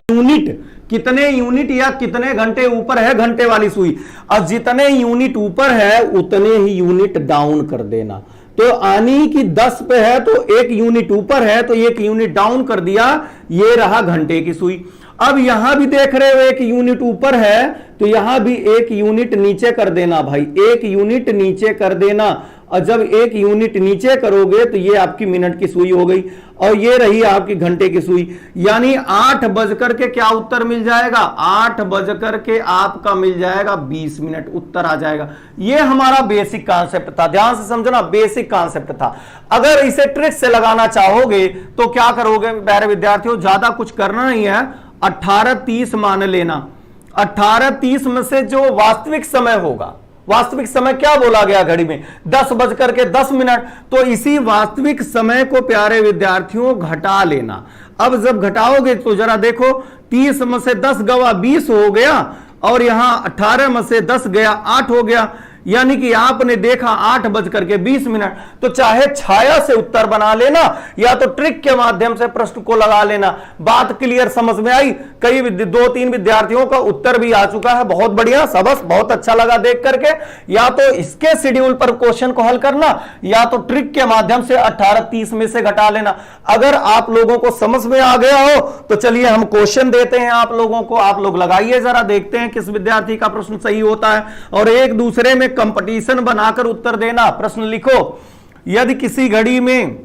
यूनिट या कितने घंटे ऊपर है घंटे वाली सुई। और जितने यूनिट ऊपर है उतने ही यूनिट डाउन कर देना। तो आनी की 10 पे है तो 1 यूनिट ऊपर है तो 1 यूनिट डाउन कर दिया, ये रहा घंटे की सुई। अब यहां भी देख रहे हो 1 यूनिट ऊपर है तो यहां भी 1 यूनिट नीचे कर देना भाई, 1 यूनिट नीचे कर देना। और जब 1 यूनिट नीचे करोगे तो ये आपकी मिनट की सुई हो गई और ये रही आपकी घंटे की सुई। यानी 8 बजकर के क्या उत्तर मिल जाएगा, 8 बजकर के आपका मिल जाएगा 20 मिनट उत्तर आ जाएगा। ये हमारा बेसिक कॉन्सेप्ट था, ध्यान से समझना, बेसिक कॉन्सेप्ट था। अगर इसे ट्रिक से लगाना चाहोगे तो क्या करोगे प्यारे विद्यार्थियों, ज्यादा कुछ करना नहीं है, 18:30 मान लेना। 18:30 में से जो वास्तविक समय होगा, वास्तविक समय क्या बोला गया घड़ी में, 10:10, तो इसी वास्तविक समय को प्यारे विद्यार्थियों घटा लेना। अब जब घटाओगे तो जरा देखो, 30 में से 10 गवा 20 हो गया और यहां 18 में से 10 गया 8 हो गया, यानी कि आपने देखा 8:20। तो चाहे छाया से उत्तर बना लेना या तो ट्रिक के माध्यम से प्रश्न को लगा लेना। बात क्लियर समझ में आई? कई 2-3 विद्यार्थियों का उत्तर भी आ चुका है, बहुत बढ़िया, सबस, बहुत अच्छा लगा देख करके। या तो इसके शेड्यूल पर क्वेश्चन को हल करना या तो ट्रिक के माध्यम से 18:30 में से घटा लेना। अगर आप लोगों को समझ में आ गया हो तो चलिए हम क्वेश्चन देते हैं आप लोगों को, आप लोग लगाइए, जरा देखते हैं किस विद्यार्थी का प्रश्न सही होता है और एक दूसरे में कंपटीशन बनाकर उत्तर देना। प्रश्न लिखो, यदि किसी घड़ी में,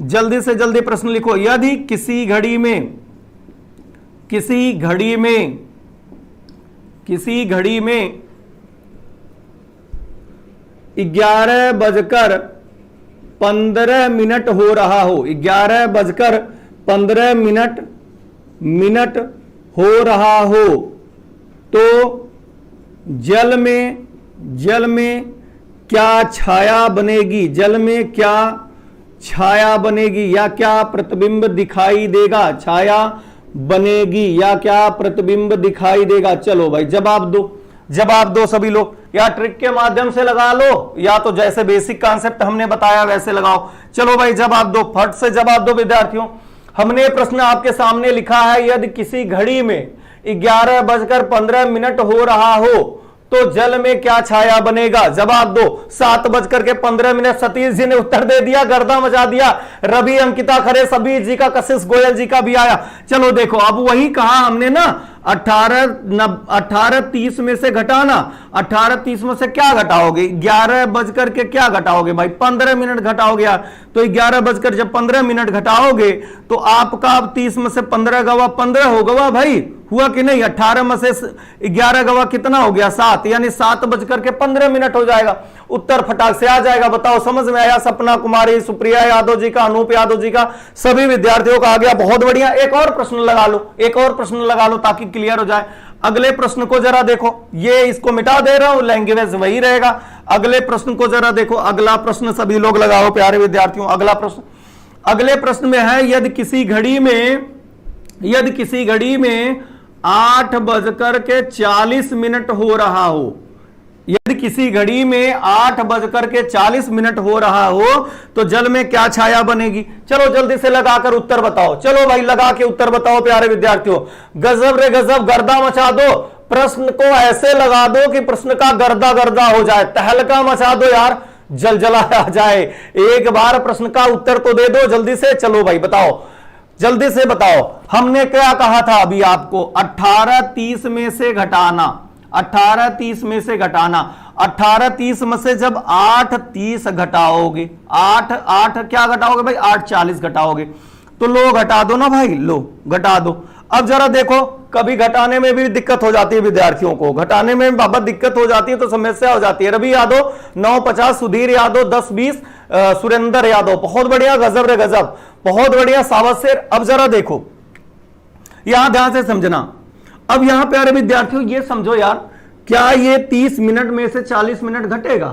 जल्दी से जल्दी प्रश्न लिखो, यदि किसी घड़ी में 11:15 हो रहा हो, 11:15 हो रहा हो तो जल में क्या छाया बनेगी, जल में क्या छाया बनेगी या क्या प्रतिबिंब दिखाई देगा, छाया बनेगी या क्या प्रतिबिंब दिखाई देगा। चलो भाई जवाब दो सभी लोग, या ट्रिक के माध्यम से लगा लो या तो जैसे बेसिक कॉन्सेप्ट हमने बताया वैसे लगाओ। चलो भाई जवाब दो, फट से जवाब दो विद्यार्थियों। हमने प्रश्न आपके सामने लिखा है, यदि किसी घड़ी में 11:15 हो रहा हो तो जल में क्या छाया बनेगा। जवाब दो, 7:15। सतीश जी ने उत्तर दे दिया, गर्दा मचा दिया। रवि, अंकिता खरे, सबीर जी का, कशिश गोयल जी का भी आया। चलो देखो, अब वही कहा हमने ना, 18:30 में से घटाना। 18:30 में से क्या घटाओगे, 11 के क्या घटाओगे भाई, 15 मिनट घटाओगे यार। तो 11:15 घटाओगे तो आपका अब 30 में से 15 गवा 15 हो गवा भाई, हुआ कि नहीं। 18 में से 11 गवा कितना हो गया, 7, यानी 7:15 हो जाएगा। उत्तर फटाक से आ जाएगा। बताओ समझ में आया? सपना कुमारी, सुप्रिया यादव जी का, अनूप यादव जी का, सभी विद्यार्थियों का आ गया, बहुत बढ़िया। एक और प्रश्न लगा लो, ताकि क्लियर हो जाए। अगले प्रश्न को जरा देखो, ये इसको मिटा दे रहा हूं, लैंग्वेज वही रहेगा। अगले प्रश्न को जरा देखो, अगला प्रश्न सभी लोग लगाओ प्यारे विद्यार्थियों। अगले प्रश्न में है, यदि किसी घड़ी में 8:40 हो रहा हो, यदि किसी घड़ी में 8:40 हो रहा हो तो जल में क्या छाया बनेगी। चलो जल्दी से लगाकर उत्तर बताओ। चलो भाई लगा के उत्तर बताओ प्यारे विद्यार्थियों। गजब रे गजब, गर्दा मचा दो। प्रश्न को ऐसे लगा दो कि प्रश्न का गर्दा हो जाए, तहलका मचा दो यार, जलजला आ जाए। एक बार प्रश्न का उत्तर तो दे दो जल्दी से। चलो भाई बताओ, जल्दी से बताओ। हमने क्या कहा था अभी आपको, 18:30 में से घटाना। 18:30 में से घटाना, 18:30 में से जब 8:30 घटाओगे, 8 क्या घटाओगे भाई, 8:40 घटाओगे तो लो घटा दो ना भाई, लो घटा दो। अब जरा देखो, कभी घटाने में भी दिक्कत हो जाती है विद्यार्थियों को, घटाने में बाबा दिक्कत हो जाती है तो समस्या हो जाती है। रवि यादव 9:50, सुधीर यादव 10:20, सुरेंद्र यादव, बहुत बढ़िया, गजब रे गजब, बहुत बढ़िया, सावशेर। अब जरा देखो, यहां ध्यान से समझना। अब यहां प्यारे विद्यार्थियों ये समझो यार, क्या ये 30 मिनट में से 40 मिनट घटेगा?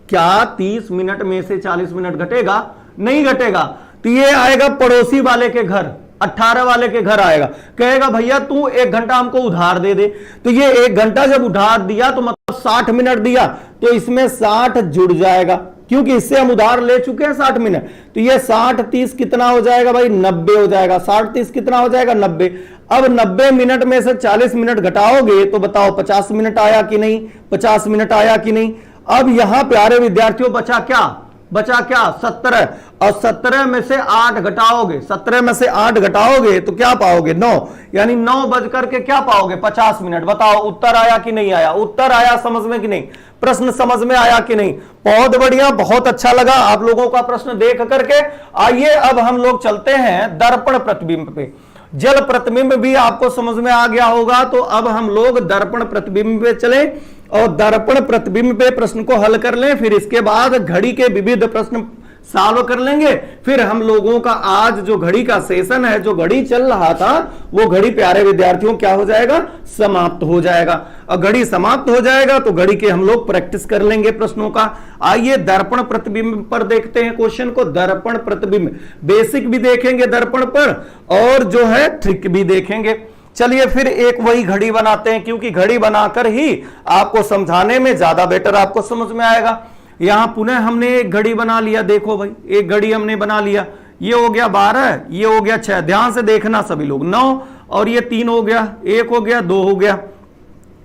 क्या 30 मिनट में से 40 मिनट घटेगा? नहीं घटेगा। तो ये आएगा पड़ोसी वाले के घर, 18 वाले के घर आएगा, कहेगा भैया तू 1 घंटा हमको उधार दे दे। तो ये 1 घंटा जब उधार दिया तो मतलब 60 मिनट दिया, तो इसमें 60 जुड़ जाएगा, क्योंकि इससे हम उधार ले चुके हैं 60 मिनट। तो ये 60 30 कितना हो जाएगा भाई, 90 हो जाएगा। 60 30 कितना हो जाएगा, 90। अब 90 मिनट में से 40 मिनट घटाओगे तो बताओ 50 मिनट आया कि नहीं, 50 मिनट आया कि नहीं। अब यहां प्यारे विद्यार्थियों बचा क्या, बचा क्या, 17। और 17 में से 8 घटाओगे, 17 में से 8 घटाओगे तो क्या पाओगे, 9। यानी 9 बज करके क्या पाओगे, 50 मिनट। बताओ उत्तर आया कि नहीं आया, उत्तर आया समझ में कि नहीं, प्रश्न समझ में आया कि नहीं। बहुत बढ़िया, बहुत अच्छा लगा आप लोगों का प्रश्न देख करके। आइए अब हम लोग चलते हैं दर्पण प्रतिबिंब पे। जल प्रतिबिंब भी आपको समझ में आ गया होगा, तो अब हम लोग दर्पण प्रतिबिंब पे चले और दर्पण प्रतिबिंब पे प्रश्न को हल कर लें। फिर इसके बाद घड़ी के विविध प्रश्न सॉल्व कर लेंगे। फिर हम लोगों का आज जो घड़ी का सेशन है, जो घड़ी चल रहा था, वो घड़ी प्यारे विद्यार्थियों क्या हो जाएगा, समाप्त हो जाएगा। और घड़ी समाप्त हो जाएगा तो घड़ी के हम लोग प्रैक्टिस कर लेंगे प्रश्नों का। आइए दर्पण प्रतिबिंब पर देखते हैं क्वेश्चन को। दर्पण प्रतिबिंब बेसिक भी देखेंगे दर्पण पर, और जो है ट्रिक भी देखेंगे। चलिए फिर एक वही घड़ी बनाते हैं, क्योंकि घड़ी बनाकर ही आपको समझाने में ज्यादा बेटर आपको समझ में आएगा। यहां पुनः हमने एक घड़ी बना लिया, देखो भाई एक घड़ी हमने बना लिया। ये हो गया 12, ये हो गया 6, ध्यान से देखना सभी लोग, 9 और ये 3 हो गया, 1 हो गया, 2 हो गया,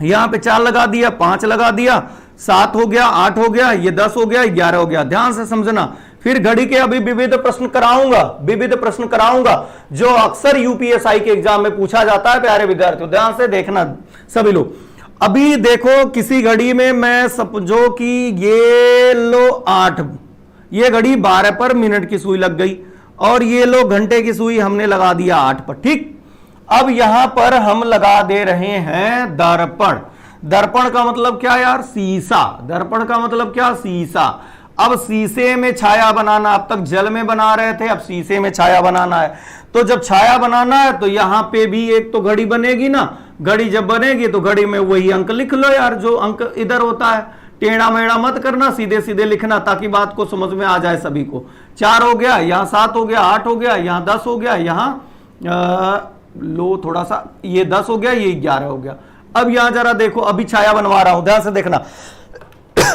यहां पे 4 लगा दिया, 5 लगा दिया, 7 हो गया, 8 हो गया, ये 10 हो गया, 11 हो गया। ध्यान से समझना। फिर घड़ी के अभी विविध प्रश्न कराऊंगा, विविध प्रश्न कराऊंगा जो अक्सर यूपीएसआई के एग्जाम में पूछा जाता है प्यारे विद्यार्थियों, ध्यान से देखना सभी लोग। अभी देखो किसी घड़ी में मैं समझो कि ये लो 8, ये घड़ी 12 पर मिनट की सुई लग गई, और ये लो घंटे की सुई हमने लगा दिया 8 पर, ठीक। अब यहां पर हम लगा दे रहे हैं दर्पण। दर्पण का मतलब क्या यार, शीशा। दर्पण का मतलब क्या, शीशा। अब शीशे में छाया बनाना, अब तक जल में बना रहे थे, अब शीशे में छाया बनाना है। तो जब छाया बनाना है तो यहां पे भी एक तो घड़ी बनेगी ना, घड़ी जब बनेगी तो घड़ी में वही अंक लिख लो यार, जो अंक इधर होता है। टेढ़ा मेढ़ा मत करना, सीधे सीधे लिखना, ताकि बात को समझ में आ जाए सभी को। 4 हो गया, यहां 7 हो गया, 8 हो गया, यहां 10 हो गया, यहां लो थोड़ा सा, ये 10 हो गया, ये 11 हो गया। अब यहां जरा देखो, अभी छाया बनवा रहा हूं, ध्यान से देखना।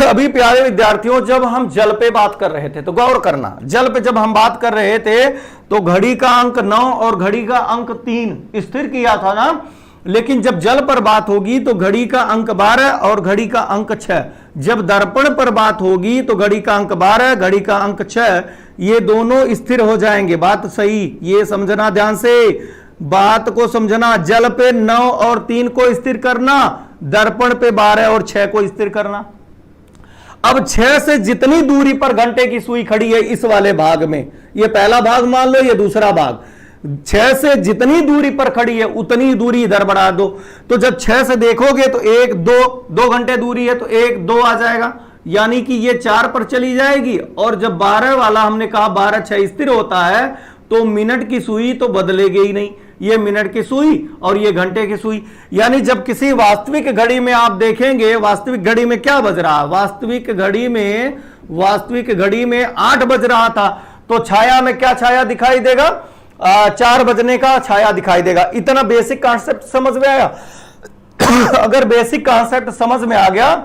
अभी प्यारे विद्यार्थियों जब हम जल पे बात कर रहे थे तो गौर करना, जल पे जब हम बात कर रहे थे तो घड़ी का अंक 9 और घड़ी का अंक 3 स्थिर किया था ना। लेकिन जब जल पर बात होगी तो घड़ी का अंक 12 और घड़ी का अंक 6। जब दर्पण पर बात होगी तो घड़ी का अंक 12, घड़ी का अंक 6, ये दोनों स्थिर हो जाएंगे। बात सही, ये समझना ध्यान से, बात को समझना। जल पे 9 और 3 को स्थिर करना, दर्पण पे 12 और 6 को स्थिर करना। अब 6 से जितनी दूरी पर घंटे की सुई खड़ी है इस वाले भाग में, ये पहला भाग मान लो, ये दूसरा भाग, 6 से जितनी दूरी पर खड़ी है उतनी दूरी इधर बढ़ा दो। तो जब 6 से देखोगे तो 1 2 घंटे दूरी है तो 1 2 आ जाएगा, यानी कि ये 4 पर चली जाएगी। और जब 12 वाला हमने कहा 12 6 स्थिर होता है तो मिनट की सुई तो बदलेगी ही नहीं, ये मिनट की सुई और ये घंटे की सुई। यानी जब किसी वास्तविक घड़ी में आप देखेंगे, वास्तविक घड़ी में क्या बज रहा है, वास्तविक घड़ी में 8 बज रहा था, तो छाया में क्या छाया दिखाई देगा, 4 बजने का छाया दिखाई देगा। इतना बेसिक कॉन्सेप्ट समझ में आया। अगर बेसिक कॉन्सेप्ट समझ में आ गया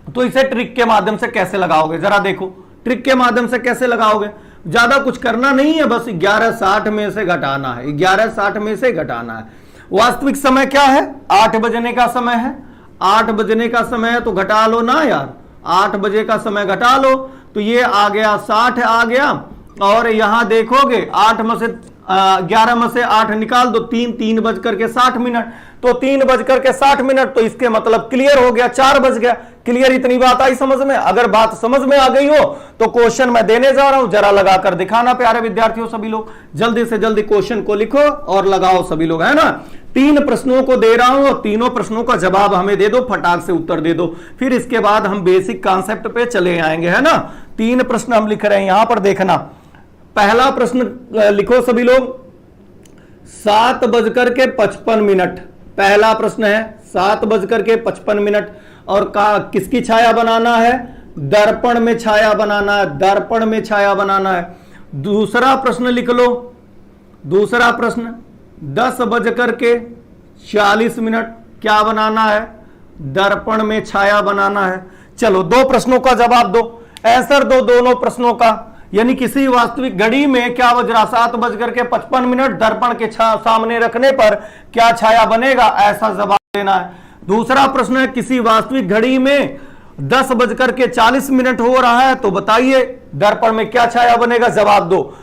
तो इसे ट्रिक के माध्यम से कैसे लगाओगे, जरा देखो ट्रिक के माध्यम से कैसे लगाओगे। ज्यादा कुछ करना नहीं है, बस 11:60 में से घटाना है, 11:60 में से घटाना है। वास्तविक समय क्या है, 8 बजने का समय है, 8 बजने का समय है तो घटा लो ना यार, 8 बजे का समय घटा लो तो ये आ गया 60 आ गया। और यहां देखोगे 8 में से 11 में से 8 निकाल दो, 3 बज करके 60 मिनट, तो 3 बज करके 60 मिनट, तो इसके मतलब क्लियर हो गया, 4 बज गया। क्लियर, इतनी बात आई समझ में। अगर बात समझ में आ गई हो तो क्वेश्चन मैं देने जा रहा हूं, जरा लगाकर दिखाना प्यारे विद्यार्थियों। सभी लोग जल्दी से जल्दी क्वेश्चन को लिखो और लगाओ सभी लोग, है ना। 3 प्रश्नों को दे रहा हूं और तीनों प्रश्नों का जवाब हमें दे दो, फटाक से उत्तर दे दो, फिर इसके बाद हम बेसिक कॉन्सेप्ट पे चले आएंगे, है ना। 3 प्रश्न हम लिख रहे हैं, यहां पर देखना। पहला प्रश्न लिखो सभी लोग, 7:55। पहला प्रश्न है 7:55 और किसकी छाया बनाना है, दर्पण में छाया बनाना है, दर्पण में छाया बनाना है। दूसरा प्रश्न लिख लो, दूसरा प्रश्न 10:40 क्या बनाना है? दर्पण में छाया बनाना है। चलो 2 प्रश्नों का जवाब दो, आंसर दो दोनों प्रश्नों का। यानी किसी वास्तविक घड़ी में क्या बज रहा? 7:55, दर्पण के सामने रखने पर क्या छाया बनेगा? ऐसा जवाब देना है। दूसरा प्रश्न है किसी वास्तविक घड़ी में 10:40 हो रहा है, तो बताइए दर्पण में क्या छाया बनेगा? जवाब दो।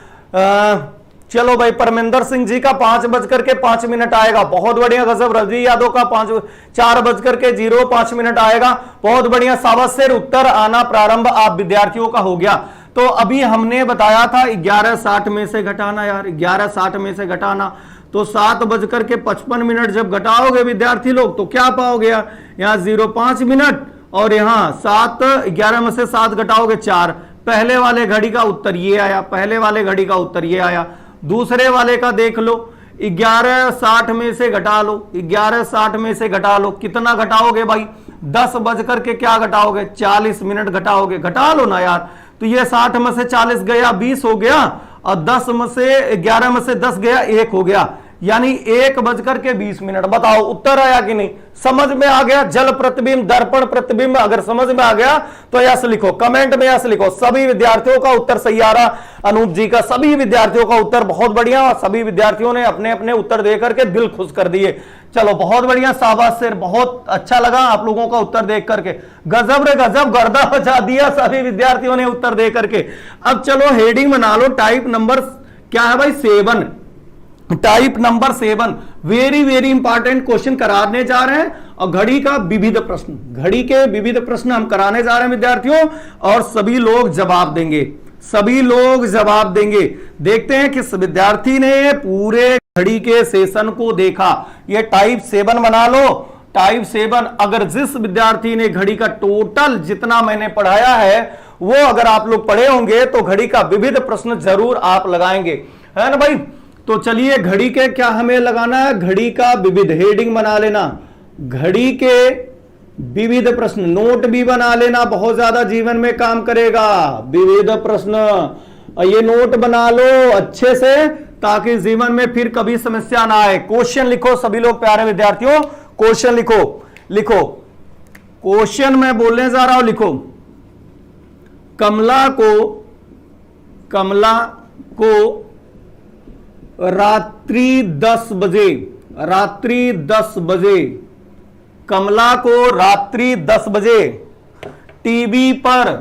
चलो भाई, परमिंदर सिंह जी का 5:05 आएगा, बहुत बढ़िया। गजब। रवि यादव का 4:05 आएगा, बहुत बढ़िया। शाबाश। उत्तर आना प्रारंभ आप विद्यार्थियों का हो गया। तो अभी हमने बताया था 11:60 में से घटाना यार, 11:60 में से घटाना, तो 7:55 जब घटाओगे विद्यार्थी लोग तो क्या पाओगे? यहाँ 0.5 और यहाँ 11 में से 7 घटाओगे 4। पहले वाले घड़ी का उत्तर ये आया, पहले वाले घड़ी का उत्तर ये आया। दूसरे वाले का देख लो, 11:60 में से घटा लो, 11:60 में से घटा लो, कितना घटाओगे भाई? 10:40 घटाओगे, घटा लो ना यार। तो ये 60 में से 40 गया 20 हो गया, और 10 में से 11 में से 10 गया 1 हो गया, यानी 1:20। बताओ उत्तर आया कि नहीं? समझ में आ गया? जल प्रतिबिंब, दर्पण प्रतिबिंब अगर समझ में आ गया तो यस लिखो, कमेंट में यस लिखो। सभी विद्यार्थियों का उत्तर सही आ रहा, अनूप जी का सभी विद्यार्थियों का उत्तर बहुत बढ़िया, सभी विद्यार्थियों ने अपने अपने उत्तर दे करके दिल खुश कर दिए। चलो बहुत बढ़िया, शाबाश सर, बहुत अच्छा लगा आप लोगों का उत्तर देख करके। गजब रे गजब, गर्दा बचा दिया सभी विद्यार्थियों ने उत्तर दे करके। अब चलो हेडिंग बना लो, टाइप नंबर क्या है भाई? 7। Type number 7 very very important question कराने जा रहे हैं, और घड़ी का विविध प्रश्न, घड़ी के विविध प्रश्न हम कराने जा रहे हैं विद्यार्थियों, और सभी लोग जवाब देंगे, सभी लोग जवाब देंगे। देखते हैं किस विद्यार्थी ने पूरे घड़ी के सेशन को देखा। ये टाइप 7 बना लो, टाइप 7। अगर जिस विद्यार्थी ने घड़ी का टोटल जितना मैंने पढ़ाया है वो अगर आप लोग पढ़े होंगे तो घड़ी का विविध प्रश्न जरूर आप लगाएंगे, है ना भाई? तो चलिए घड़ी के क्या हमें लगाना है? घड़ी का विविध, हेडिंग बना लेना, घड़ी के विविध प्रश्न, नोट भी बना लेना, बहुत ज्यादा जीवन में काम करेगा। विविध प्रश्न, ये नोट बना लो अच्छे से, ताकि जीवन में फिर कभी समस्या ना आए। क्वेश्चन लिखो सभी लोग, प्यारे विद्यार्थियों क्वेश्चन लिखो, लिखो क्वेश्चन मैं बोलने जा रहा हूं, लिखो। कमला को रात्रि 10 बजे, रात्रि 10 बजे, कमला को रात्रि 10 बजे टीवी पर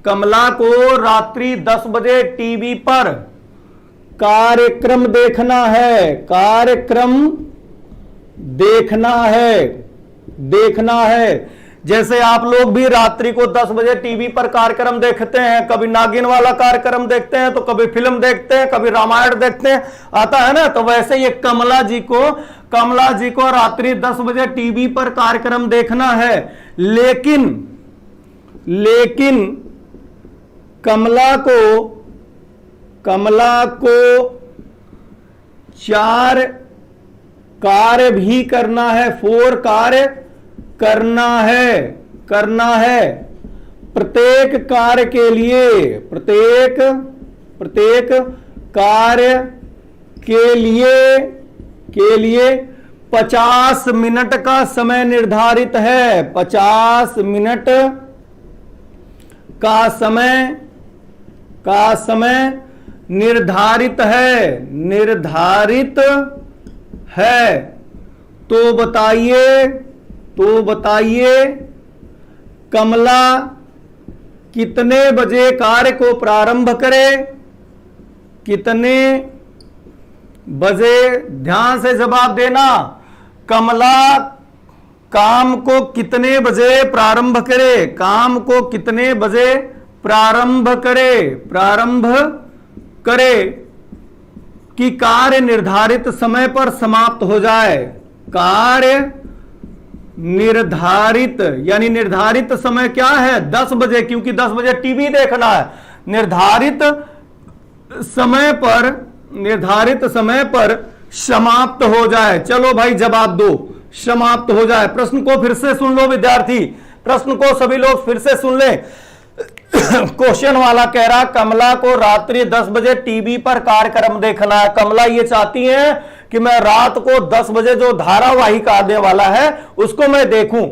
कमला को रात्रि 10 बजे टीवी पर कार्यक्रम देखना है, कार्यक्रम देखना है। जैसे आप लोग भी रात्रि को 10 बजे टीवी पर कार्यक्रम देखते हैं, कभी नागिन वाला कार्यक्रम देखते हैं, तो कभी फिल्म देखते हैं, कभी रामायण देखते हैं, आता है ना। तो वैसे ये कमला जी को रात्रि 10 बजे टीवी पर कार्यक्रम देखना है, लेकिन कमला को 4 कार्य भी करना है, 4 कार्य करना है। प्रत्येक कार्य के लिए, प्रत्येक कार्य के लिए 50 मिनट का समय निर्धारित है, 50 मिनट का समय निर्धारित है। तो बताइए कमला कितने बजे कार्य को प्रारंभ करे? कितने बजे? ध्यान से जवाब देना। कमला काम को कितने बजे प्रारंभ करे? काम को कितने बजे प्रारंभ करे कि कार्य निर्धारित समय पर समाप्त हो जाए? कार्य निर्धारित, यानी निर्धारित समय क्या है? 10 बजे, क्योंकि 10 बजे टीवी देखना है। निर्धारित समय पर समाप्त हो जाए। चलो भाई जवाब दो, समाप्त हो जाए। प्रश्न को फिर से सुन लो विद्यार्थी, प्रश्न को सभी लोग फिर से सुन लें। क्वेश्चन वाला कह रहा कमला को रात्रि 10 बजे टीवी पर कार्यक्रम देखना है। कमला ये चाहती हैं कि मैं रात को 10 बजे जो धारावाहिक आने वाला है उसको मैं देखूं,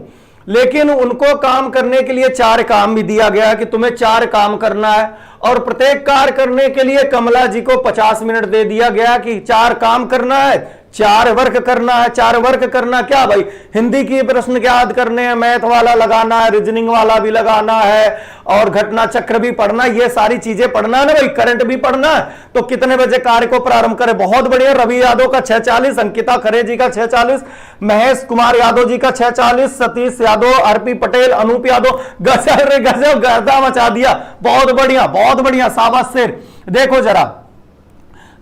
लेकिन उनको काम करने के लिए 4 काम भी दिया गया है कि तुम्हें 4 काम करना है, और प्रत्येक कार्य करने के लिए कमला जी को 50 मिनट दे दिया गया कि 4 काम करना है, 4 वर्क करना है। 4 वर्क करना क्या भाई, हिंदी की प्रश्न क्या याद करने हैं, मैथ वाला लगाना है, रीजनिंग वाला भी लगाना है, और घटना चक्र भी पढ़ना, ये सारी चीजें पढ़ना है ना भाई, करंट भी पढ़ना है। तो कितने बजे कार्य को प्रारंभ करें? बहुत बढ़िया, रवि यादव का 6:40, अंकिता खरे जी का 6:40, महेश कुमार यादव जी का 6:40, सतीश यादव, आरपी पटेल, अनूप यादव, गजब रे गजब, गर्दा मचा दिया, बहुत बढ़िया बहुत बढ़िया, शाबाश शेर। देखो जरा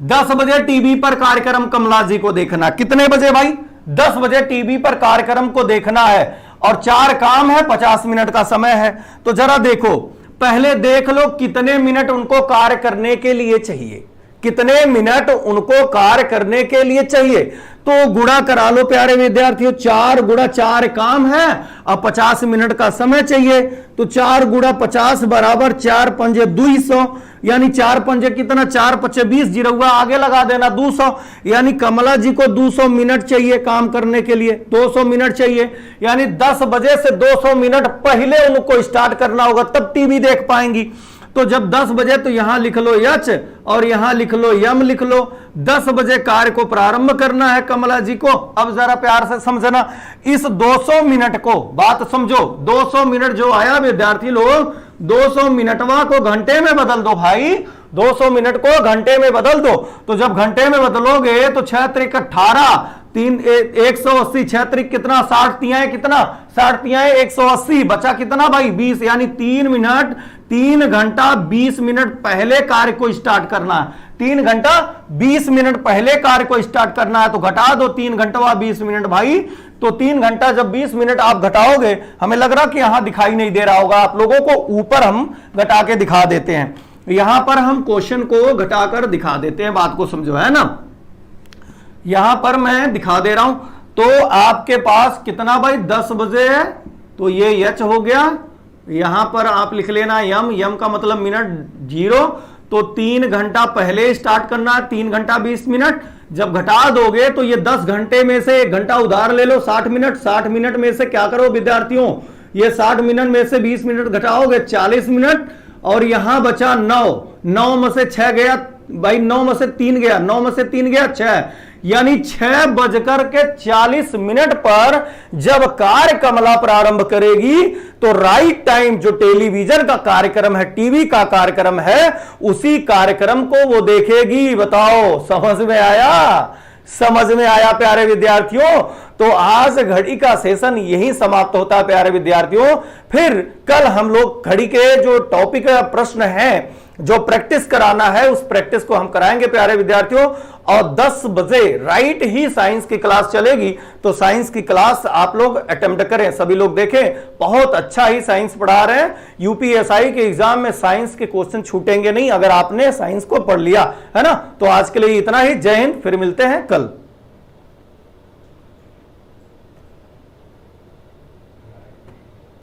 10 बजे टीवी पर कार्यक्रम कमला जी को देखना। कितने बजे भाई? 10 बजे टीवी पर कार्यक्रम को देखना है, और 4 काम है, 50 मिनट का समय है। तो जरा देखो, पहले देख लो कितने मिनट उनको कार्य करने के लिए चाहिए, कितने मिनट उनको कार्य करने के लिए चाहिए। तो गुणा करा लो प्यारे विद्यार्थियों, 4 गुणा 4 काम है और 50 मिनट का समय चाहिए। तो 4 गुणा 50 बराबर 4 पंजे 200, यानी 4 पंजे कितना, 4 पचे 20, जीरो आगे लगा देना 200, यानी कमला जी को 200 मिनट चाहिए काम करने के लिए, 200 मिनट चाहिए। यानी 10 बजे से 200 मिनट पहले उनको स्टार्ट करना होगा, तब टीवी देख पाएंगी। तो जब 10 बजे, तो यहां लिख लो यच और यहां लिख लो यम लिख लो। 10 बजे कार्य को प्रारंभ करना है कमला जी को। अब जरा प्यार से समझना, इस 200 मिनट को, बात समझो, 200 मिनट जो आया विद्यार्थी लोग, 200 मिनटवा को घंटे में बदल दो भाई, 200 मिनट को घंटे में बदल दो। तो जब घंटे में बदलोगे तो 6 त्रिक 18, 180, 6 त्रिक कितना, 60 तिहाई कितना, 60 तिहाई 180, बचा कितना भाई 20, यानी 3 मिनट, 3 घंटा 20 मिनट पहले कार्य को स्टार्ट करना है। 3 घंटा 20 मिनट पहले कार्य को स्टार्ट करना है। तो घटा दो 3 घंटा 20 मिनट भाई। तो 3 घंटा जब 20 मिनट आप घटाओगे, हमें लग रहा कि यहां दिखाई नहीं दे रहा होगा आप लोगों को, ऊपर हम घटा के दिखा देते हैं, यहां पर हम क्वेश्चन को घटाकर दिखा देते हैं, बात को समझो, है ना। यहां पर मैं दिखा दे रहा हूं। तो आपके पास कितना भाई, 10 बजे है, तो ये यच हो गया, यहां पर आप लिख लेना यम, यम का मतलब मिनट 0। तो 3 घंटा पहले स्टार्ट करना है, 3 घंटा 20 मिनट। जब घटा दोगे तो ये 10 घंटे में से 1 घंटा उधार ले लो, 60 मिनट। 60 मिनट में से क्या करो विद्यार्थियों, ये 60 मिनट में से 20 मिनट घटाओगे 40 मिनट, और यहां बचा 9 में से 6 गया भाई, 9 में से 3 गया, 9 में से 3 गया 6, यानी 6:40 पर जब कार्य कमला प्रारंभ करेगी तो राइट टाइम, जो टेलीविजन का कार्यक्रम है, टीवी का कार्यक्रम है, उसी कार्यक्रम को वो देखेगी। बताओ समझ में आया? समझ में आया प्यारे विद्यार्थियों? तो आज घड़ी का सेशन यही समाप्त होता है प्यारे विद्यार्थियों। फिर कल हम लोग घड़ी के जो टॉपिक प्रश्न है, जो प्रैक्टिस कराना है, उस प्रैक्टिस को हम कराएंगे प्यारे विद्यार्थियों। और 10 बजे राइट ही साइंस की क्लास चलेगी। तो साइंस की क्लास आप लोग अटेम्प्ट करें, सभी लोग देखें, बहुत अच्छा ही साइंस पढ़ा रहे हैं। यूपीएसआई के एग्जाम में साइंस के क्वेश्चन छूटेंगे नहीं अगर आपने साइंस को पढ़ लिया, है ना। तो आज के लिए इतना ही, जय हिंद, फिर मिलते हैं कल।